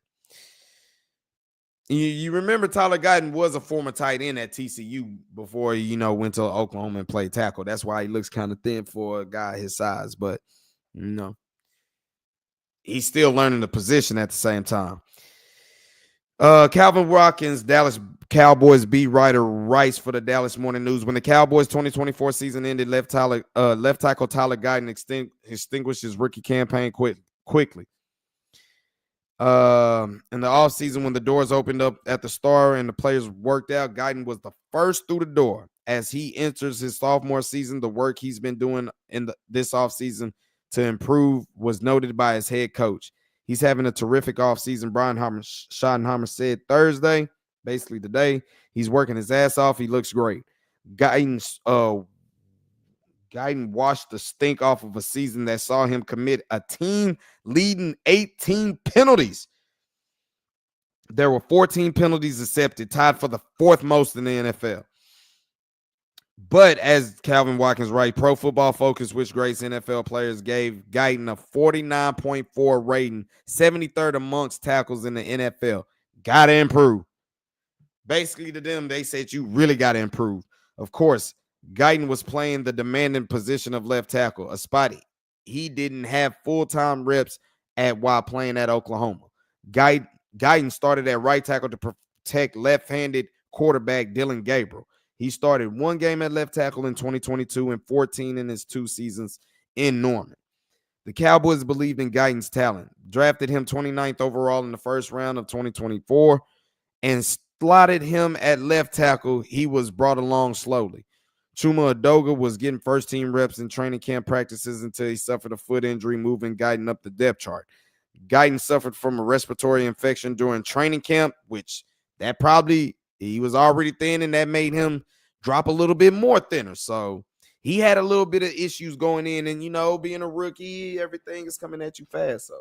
You remember Tyler Guyton was a former tight end at TCU before he, went to Oklahoma and played tackle. That's why he looks kind of thin for a guy his size, but he's still learning the position at the same time. Calvin Watkins, Dallas Cowboys beat writer, writes for the Dallas Morning News. When the Cowboys' 2024 season ended, left tackle Tyler Guyton extinguished his rookie campaign quickly. In the offseason, when the doors opened up at the Star and the players worked out, Guyton was the first through the door. As he enters his sophomore season, the work he's been doing this offseason to improve was noted by his head coach. He's having a terrific offseason, Brian Schottenheimer said Thursday, basically today. He's working his ass off. He looks great. Guyton's Guyton washed the stink off of a season that saw him commit a team-leading 18 penalties. There were 14 penalties accepted, tied for the fourth most in the NFL. But as Calvin Watkins writes, Pro Football Focus, which grades NFL players, gave Guyton a 49.4 rating, 73rd amongst tackles in the NFL. Got to improve. Basically, to them, they said you really got to improve. Of course, Guyton was playing the demanding position of left tackle, a spot he didn't have full-time reps at while playing at Oklahoma. Guyton started at right tackle to protect left-handed quarterback Dylan Gabriel. He started one game at left tackle in 2022 and 14 in his 2 seasons in Norman. The Cowboys believed in Guyton's talent, drafted him 29th overall in the first round of 2024, and slotted him at left tackle. He was brought along slowly. Chuma Edoga was getting first-team reps in training camp practices until he suffered a foot injury, moving Guyton up the depth chart. Guyton suffered from a respiratory infection during training camp, which that probably he was already thin, and that made him drop a little bit more thinner. So he had a little bit of issues going in, and being a rookie, everything is coming at you fast. So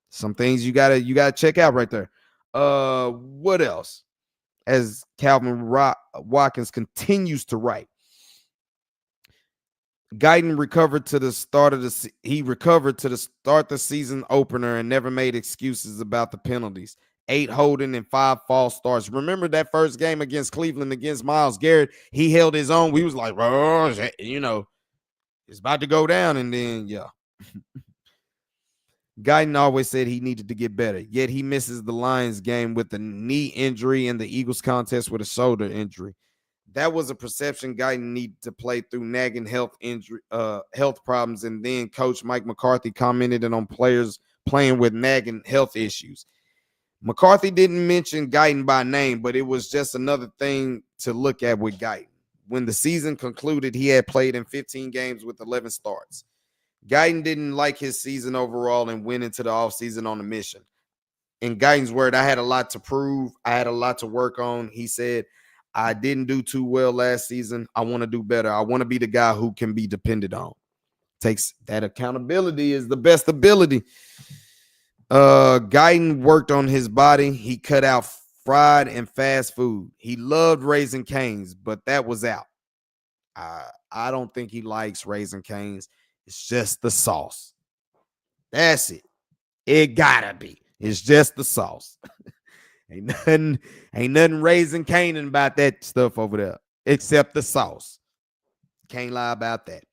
some things you gotta check out right there. What else? As Calvin Watkins continues to write, Guyton recovered to the start of the season opener and never made excuses about the penalties. 8 holding and 5 false starts. Remember that first game against Cleveland against Myles Garrett? He held his own. We was like, it's about to go down, and then Guyton always said he needed to get better, yet he misses the Lions game with a knee injury and the Eagles contest with a shoulder injury. That was a perception Guyton needed to play through nagging health problems, and then Coach Mike McCarthy commented on players playing with nagging health issues. McCarthy didn't mention Guyton by name, but it was just another thing to look at with Guyton. When the season concluded, he had played in 15 games with 11 starts. Guyton didn't like his season overall and went into the offseason on a mission. In Guyton's word, I had a lot to prove. I had a lot to work on. He said, I didn't do too well last season. I want to do better. I want to be the guy who can be depended on. Takes that accountability is the best ability. Guyton worked on his body. He cut out fried and fast food. He loved Raising Cane's, but that was out. I don't think he likes Raising Cane's. It's just the sauce. That's it. It gotta be. It's just the sauce. ain't nothing Raising Cane's about that stuff over there, except the sauce. Can't lie about that.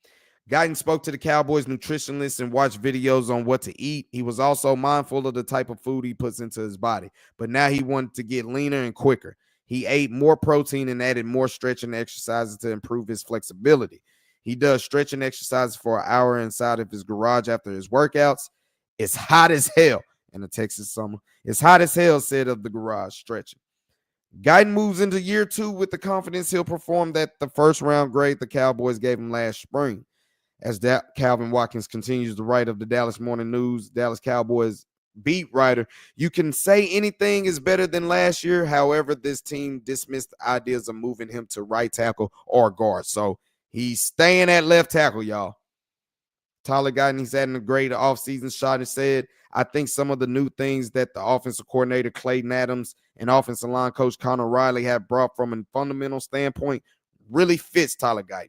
Guyton spoke to the Cowboys nutritionists and watched videos on what to eat. He was also mindful of the type of food he puts into his body, but now he wanted to get leaner and quicker. He ate more protein and added more stretching exercises to improve his flexibility. He does stretching exercises for an hour inside of his garage after his workouts. It's hot as hell in the Texas summer. It's hot as hell, said of the garage stretching. Guyton moves into year 2 with the confidence he'll perform at the first-round grade the Cowboys gave him last spring. As Calvin Watkins continues to write of the Dallas Morning News, Dallas Cowboys beat writer, you can say anything is better than last year. However, this team dismissed the ideas of moving him to right tackle or guard. So he's staying at left tackle, y'all. Tyler Guyton, he's having a great offseason shot and said, I think some of the new things that the offensive coordinator Clayton Adams and offensive line coach Connor Riley have brought from a fundamental standpoint really fits Tyler Guyton.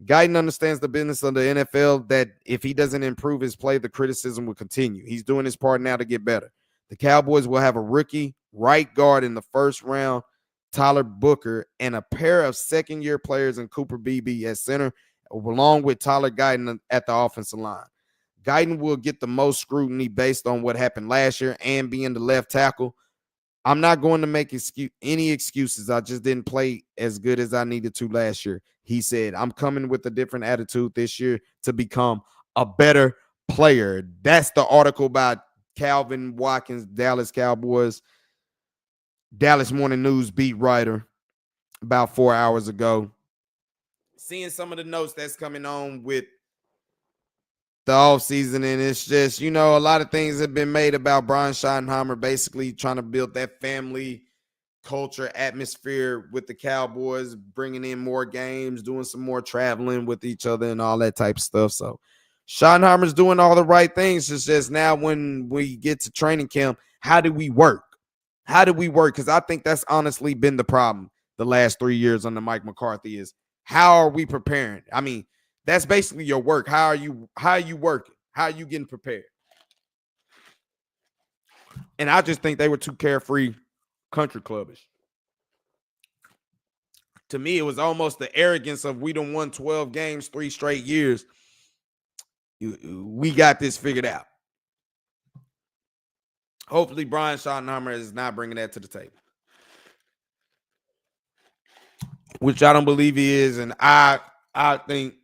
Guyton understands the business of the NFL that if he doesn't improve his play, the criticism will continue. He's doing his part now to get better. The Cowboys will have a rookie right guard in the first round, Tyler Booker, and a pair of second-year players in Cooper Beebe at center, along with Tyler Guyton at the offensive line. Guyton will get the most scrutiny based on what happened last year and being the left tackle. I'm not going to make any excuses. I just didn't play as good as I needed to last year. He said, I'm coming with a different attitude this year to become a better player. That's the article by Calvin Watkins, Dallas Cowboys, Dallas Morning News beat writer about 4 hours ago. Seeing some of the notes that's coming on with the offseason, and it's just, a lot of things have been made about Brian Schottenheimer basically trying to build that family culture, atmosphere with the Cowboys, bringing in more games, doing some more traveling with each other and all that type of stuff. So Schottenheimer's doing all the right things. It's just now when we get to training camp, how do we work? How do we work? Because I think that's honestly been the problem the last 3 years under Mike McCarthy is how are we preparing? I mean, that's basically your work. How are you working? How are you getting prepared? And I just think they were too carefree, country clubbish. To me, it was almost the arrogance of we done won 12 games 3 straight years. We got this figured out. Hopefully, Brian Schottenheimer is not bringing that to the table, which I don't believe he is. And I think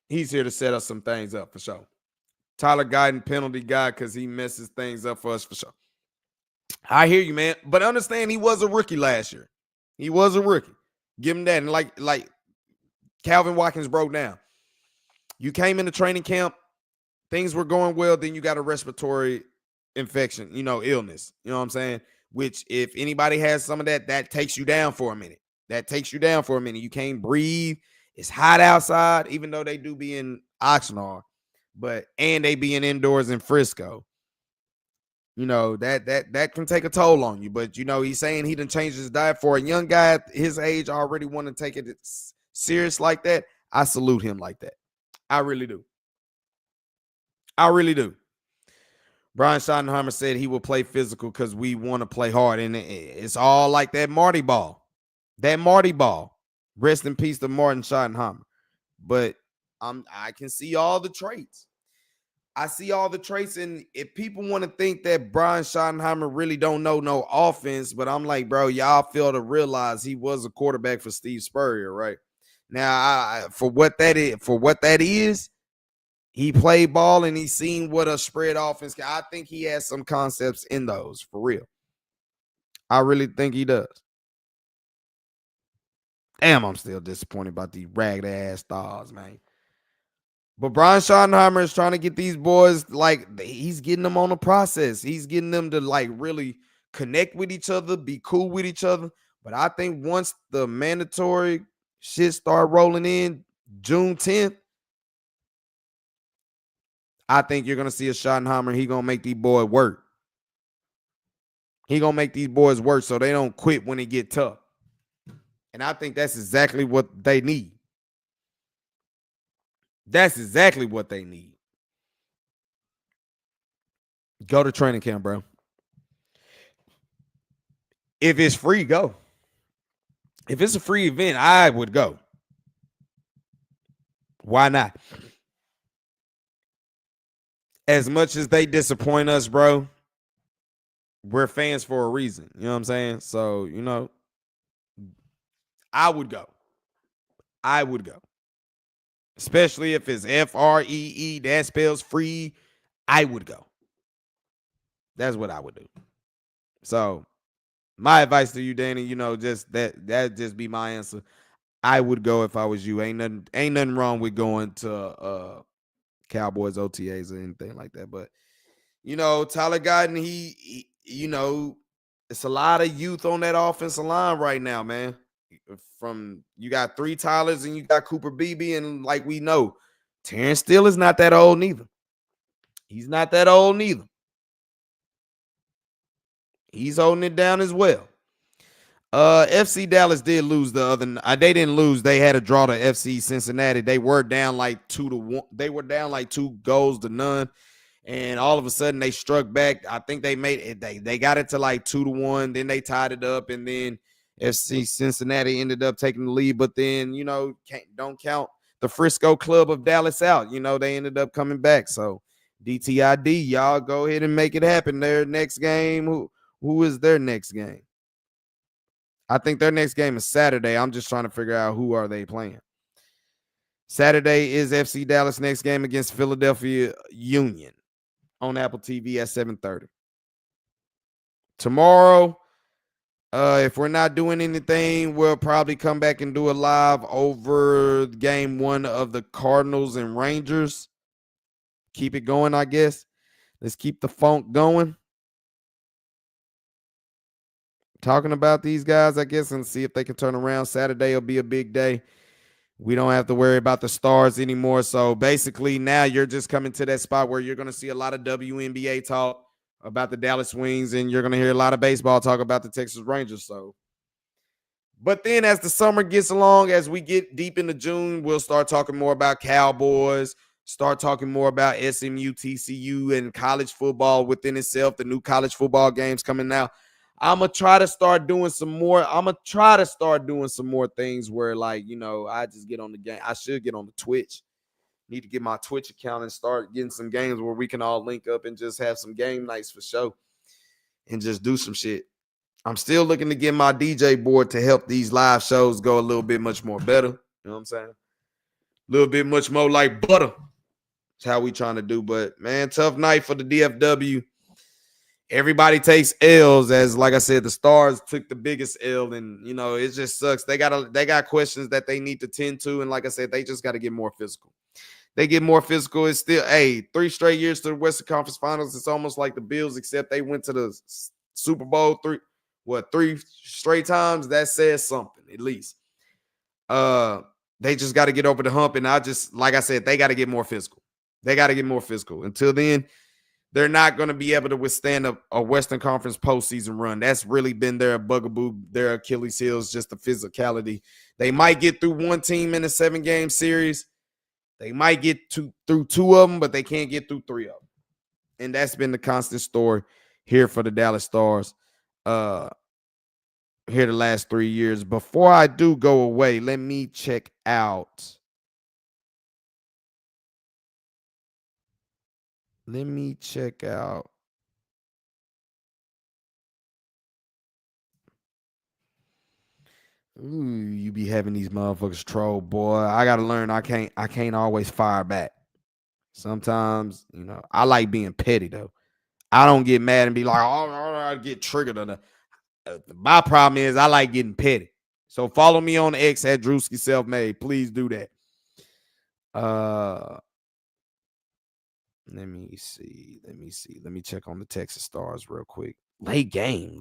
he's here to set us some things up for sure. Tyler Guyton, penalty guy, because he messes things up for us for sure. I hear you, man. But understand he was a rookie last year. He was a rookie. Give him that. And like Calvin Watkins broke down. You came into training camp, things were going well, then you got a respiratory infection, illness. You know what I'm saying? Which if anybody has some of that takes you down for a minute. You can't breathe. It's hot outside, even though they do be in Oxnard. And they being indoors in Frisco, that can take a toll on you. But he's saying he done changed his diet for a young guy at his age already want to take it serious like that. I salute him like that. I really do. Brian Schottenheimer said he will play physical because we want to play hard, and it's all like that Marty ball. Rest in peace to Martin Schottenheimer. But I can see all the traits. And if people want to think that Brian Schottenheimer really don't know no offense, but I'm like, bro, y'all fail to realize he was a quarterback for Steve Spurrier, right? Now, for what that is, he played ball and he's seen what a spread offense. I think he has some concepts in those for real. I really think he does. Damn, I'm still disappointed about these ragged ass stars, man. But Brian Schottenheimer is trying to get these boys, he's getting them on the process. He's getting them to, really connect with each other, be cool with each other. But I think once the mandatory shit start rolling in June 10th, I think you're going to see a Schottenheimer. He going to make these boys work. He going to make these boys work so they don't quit when it get tough. And I think that's exactly what they need. Go to training camp, bro. If it's free, go. If it's a free event, I would go. Why not? As much as they disappoint us, bro, we're fans for a reason. You know what I'm saying? So, I would go. Especially if it's FREE, that spells free. I would go. That's what I would do. So, my advice to you, Danny, just that just be my answer. I would go if I was you. Ain't nothing wrong with going to Cowboys OTAs or anything like that. But Tyler Guyton, he it's a lot of youth on that offensive line right now, man. From you got 3 Tylers and you got Cooper Beebe, and like we know, Terrence Steele is not that old neither. He's not that old neither. He's holding it down as well. FC Dallas did lose the other. They didn't lose. They had a draw to FC Cincinnati. They were down 2-1. They were down 2-0 and all of a sudden they struck back. I think they made it. They got it to 2-1. Then they tied it up, and then FC Cincinnati ended up taking the lead. But then don't count the Frisco Club of Dallas out. They ended up coming back. So DTID, y'all go ahead and make it happen. Their next game. Who is their next game? I think their next game is Saturday. I'm just trying to figure out who are they playing. Saturday is FC Dallas' next game against Philadelphia Union on Apple TV at 7:30. Tomorrow, if we're not doing anything, we'll probably come back and do a live over game 1 of the Cardinals and Rangers. Keep it going, I guess. Let's keep the funk going. talking about these guys, I guess, and see if they can turn around. Saturday will be a big day. We don't have to worry about the stars anymore. So basically, now you're just coming to that spot where you're going to see a lot of WNBA talk about the Dallas Wings, and you're going to hear a lot of baseball talk about the Texas Rangers. So, but then as the summer gets along, as we get deep into June, we'll start talking more about Cowboys, start talking more about SMU, TCU, and college football within itself, the new college football games coming out. I'm gonna try to start doing some more. Things where, like, I just get on the game. I should get on the Twitch. Need to get my Twitch account and start getting some games where we can all link up and just have some game nights for show and just do some shit. I'm still looking to get my DJ board to help these live shows go a little bit much more better. You know what I'm saying? A little bit much more like butter. That's how we trying to do. But man, tough night for the DFW. Everybody takes L's, as like I said, the Stars took the biggest L, and it just sucks. They got questions that they need to tend to, and like I said, they just got to get more physical. They get more physical. It's still 3 straight years to the Western Conference Finals. It's almost like the Bills, except they went to the Super Bowl 3 straight times. That says something, at least. They just got to get over the hump, and like I said, they got to get more physical. Until then, they're not going to be able to withstand a Western Conference postseason run. That's really been their bugaboo, their Achilles heels, just the physicality. They might get through one team in a 7-game series. They might get through 2 of them, but they can't get through 3 of them. And that's been the constant story here for the Dallas Stars here the last 3 years. Before I do go away, let me check out. Ooh, you be having these motherfuckers troll, boy. I gotta learn. I can't always fire back. Sometimes, I like being petty though. I don't get mad and be like, oh, I get triggered on my problem is I like getting petty. So follow me on X at Drewski Selfmade. Please do that. Let me see. Let me check on the Texas Stars real quick. Late game.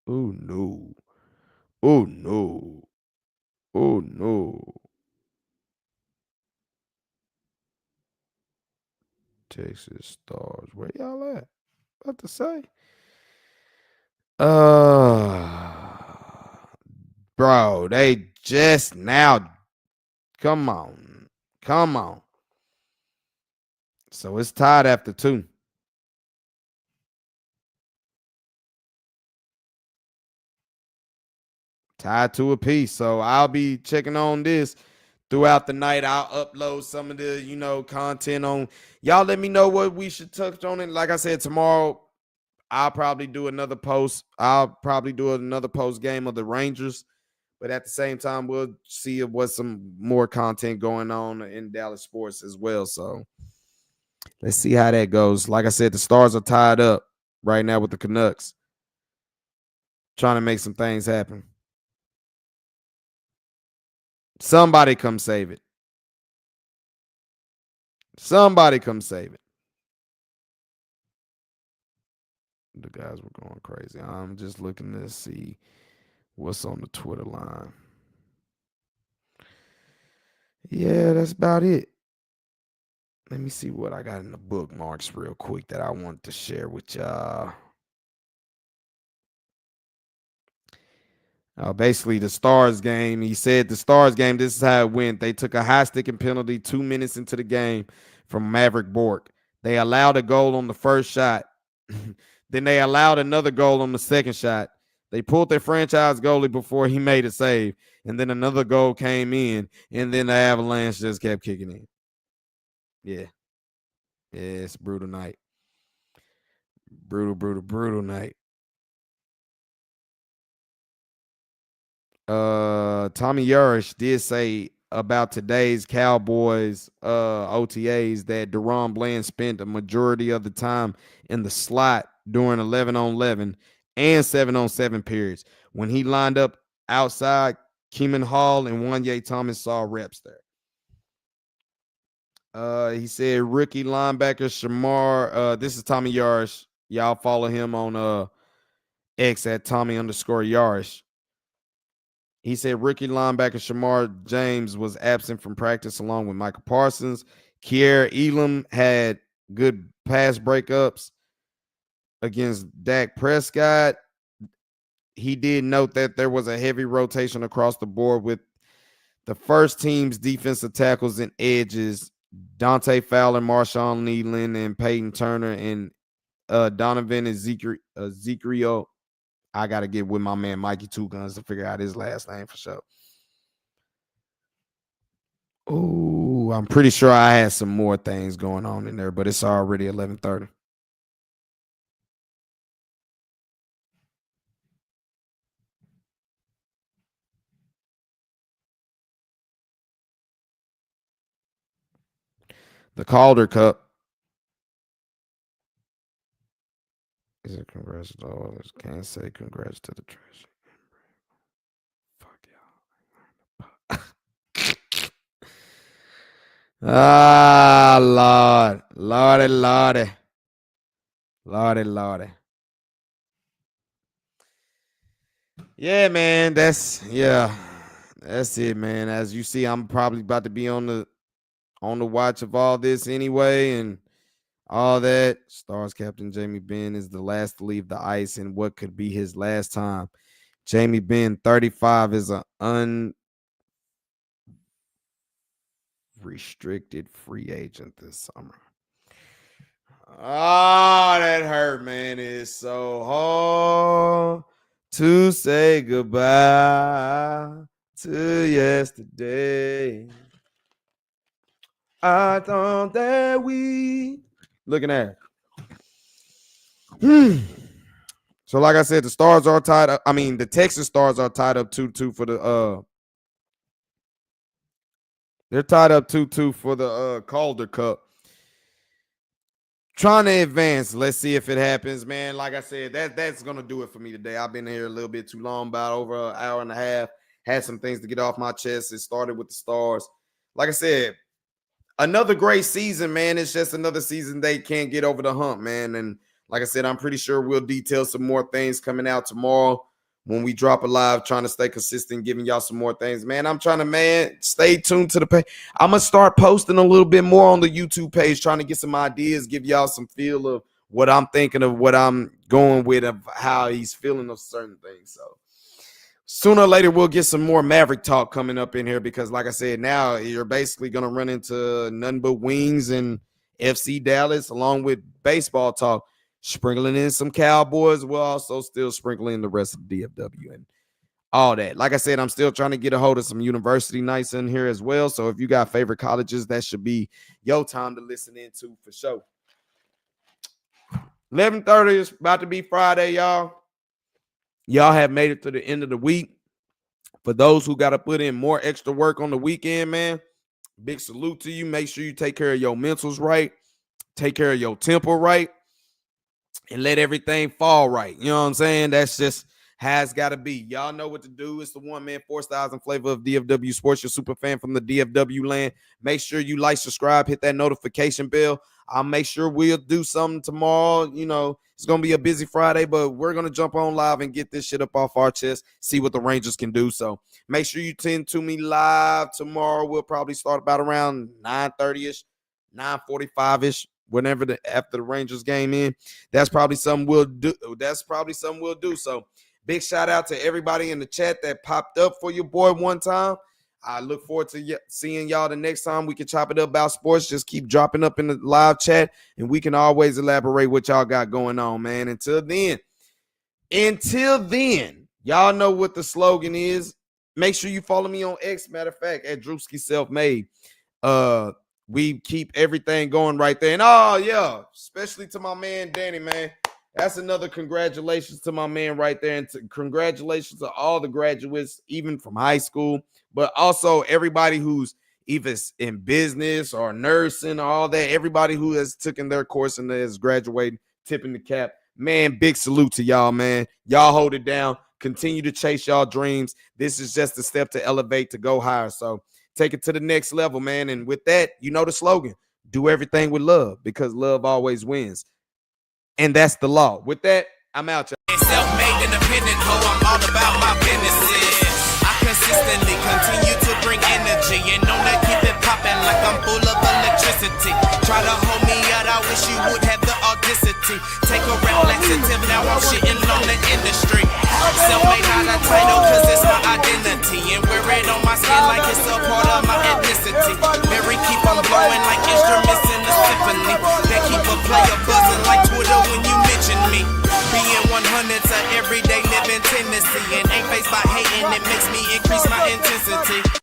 Oh no. Texas Stars. Where y'all at? About to say. Bro, they just now. Come on. So it's tied after 2. Tied to a piece. So I'll be checking on this throughout the night. I'll upload some of the, content on. Y'all let me know what we should touch on it. Like I said, tomorrow I'll probably do another post. I'll probably do another post game of the Rangers. But at the same time, we'll see what's some more content going on in Dallas sports as well. So let's see how that goes. Like I said, the Stars are tied up right now with the Canucks, trying to make some things happen. Somebody come save it. The guys were going crazy. I'm just looking to see what's on the Twitter line. Yeah, that's about it. Let me see what I got in the bookmarks real quick that I want to share with y'all. Basically, the Stars game, he said the Stars game, this is how it went. They took a high sticking penalty 2 minutes into the game from Maverick Bork. They allowed a goal on the first shot. Then they allowed another goal on the second shot. They pulled their franchise goalie before he made a save. And then another goal came in. And then the Avalanche just kept kicking in. Yeah. Yeah, it's a brutal night. Brutal night. Tommy Yurish did say about today's Cowboys OTAs that Deron Bland spent a majority of the time in the slot during 11-on-11 and 7-on-7 periods. When he lined up outside, Keeman Hall and Wanye Thomas saw reps there. He said rookie linebacker Shamar. This is Tommy Yarish. Y'all follow him on X at Tommy_Yarish. He said rookie linebacker Shamar James was absent from practice along with Micah Parsons. Kier Elam had good pass breakups against Dak Prescott. He did note that there was a heavy rotation across the board with the first team's defensive tackles and edges, Dante Fowler, Marshawn Nealon, and Peyton Turner, and Donovan and Ezekiel. I got to get with my man Mikey Two Guns to figure out his last name for sure. Oh, I'm pretty sure I had some more things going on in there, but it's already 11:30. The Calder Cup. Is it congrats to all? Can't say congrats to the trash. Fuck y'all. Ah, Lord. Lordy, Lordy. Lordy, Lordy. Yeah, man. That's it, man. As you see, I'm probably about to be on the watch of all this anyway, and all that. Stars captain Jamie Benn is the last to leave the ice in what could be his last time. Jamie Benn, 35, is an unrestricted free agent this summer. Oh, that hurt, man. It's so hard to say goodbye to yesterday. I thought that we looking at. So, like I said, the Stars are tied up. I mean, the Texas Stars are tied up 2-2 for the they're tied up 2-2 for the Calder Cup. Trying to advance. Let's see if it happens, man. Like I said, that's gonna do it for me today. I've been here a little bit too long, about over an hour and a half. Had some things to get off my chest. It started with the Stars. Like I said, another great season, man. It's just another season they can't get over the hump, man. And like I said, I'm pretty sure we'll detail some more things coming out tomorrow when we drop a live, trying to stay consistent, giving y'all some more things, man. I'm trying to, stay tuned to the page. I'm going to start posting a little bit more on the YouTube page, trying to get some ideas, give y'all some feel of what I'm thinking of, what I'm going with, of how he's feeling of certain things. So sooner or later, we'll get some more Maverick talk coming up in here because, like I said, now you're basically going to run into nothing but Wings and FC Dallas along with baseball talk, sprinkling in some Cowboys. We'll also still sprinkling in the rest of the DFW and all that. Like I said, I'm still trying to get a hold of some university nights in here as well. So if you got favorite colleges, that should be your time to listen into for sure. 11:30 is about to be Friday, y'all. Y'all have made it to the end of the week. For those who got to put in more extra work on the weekend, man, big salute to you. Make sure you take care of your mentals right, take care of your temple right, and let everything fall right. You know what I'm saying? That's just how it's got to be. Y'all know what to do. It's the one man, 4 styles and flavor of DFW Sports, your super fan from the DFW land. Make sure you like, subscribe, hit that notification bell. I'll make sure we'll do something tomorrow. You know, it's going to be a busy Friday, but we're going to jump on live and get this shit up off our chest, see what the Rangers can do. So make sure you tune to me live tomorrow. We'll probably start about around 9:30-ish, 9:45-ish. Whenever after the Rangers game in, that's probably something we'll do. So big shout out to everybody in the chat that popped up for your boy one time. I look forward to seeing y'all the next time we can chop it up about sports. Just keep dropping up in the live chat, and we can always elaborate what y'all got going on, man. Until then, y'all know what the slogan is. Make sure you follow me on X, matter of fact, at Drewski Selfmade. We keep everything going right there. And especially to my man Danny, man. That's another congratulations to my man right there. And congratulations to all the graduates, even from high school, but also everybody who's either in business or nursing, all that. Everybody who has taken their course and is graduating, tipping the cap. Man, big salute to y'all, man. Y'all hold it down. Continue to chase y'all dreams. This is just a step to elevate, to go higher. So take it to the next level, man. And with that, you know the slogan, do everything with love, because love always wins. And that's the law. With that, I'm out, y'all. Self-made independent, I'm all about my businesses. I consistently continue to bring energy and know that keep it popping like I'm full of electricity. Try to hold me out, I wish you would have the audacity. Take a rap laxative, now I'm shitting on the industry. Self-made not a title, cause it's my identity. And wear it on my skin like it's a part of my ethnicity. Mary keep on blowing like instruments in a symphony. That keep a player buzzing like Twitter when you mention me. Being 100's a everyday living tendency, and ain't faced by hating, it makes me increase my intensity.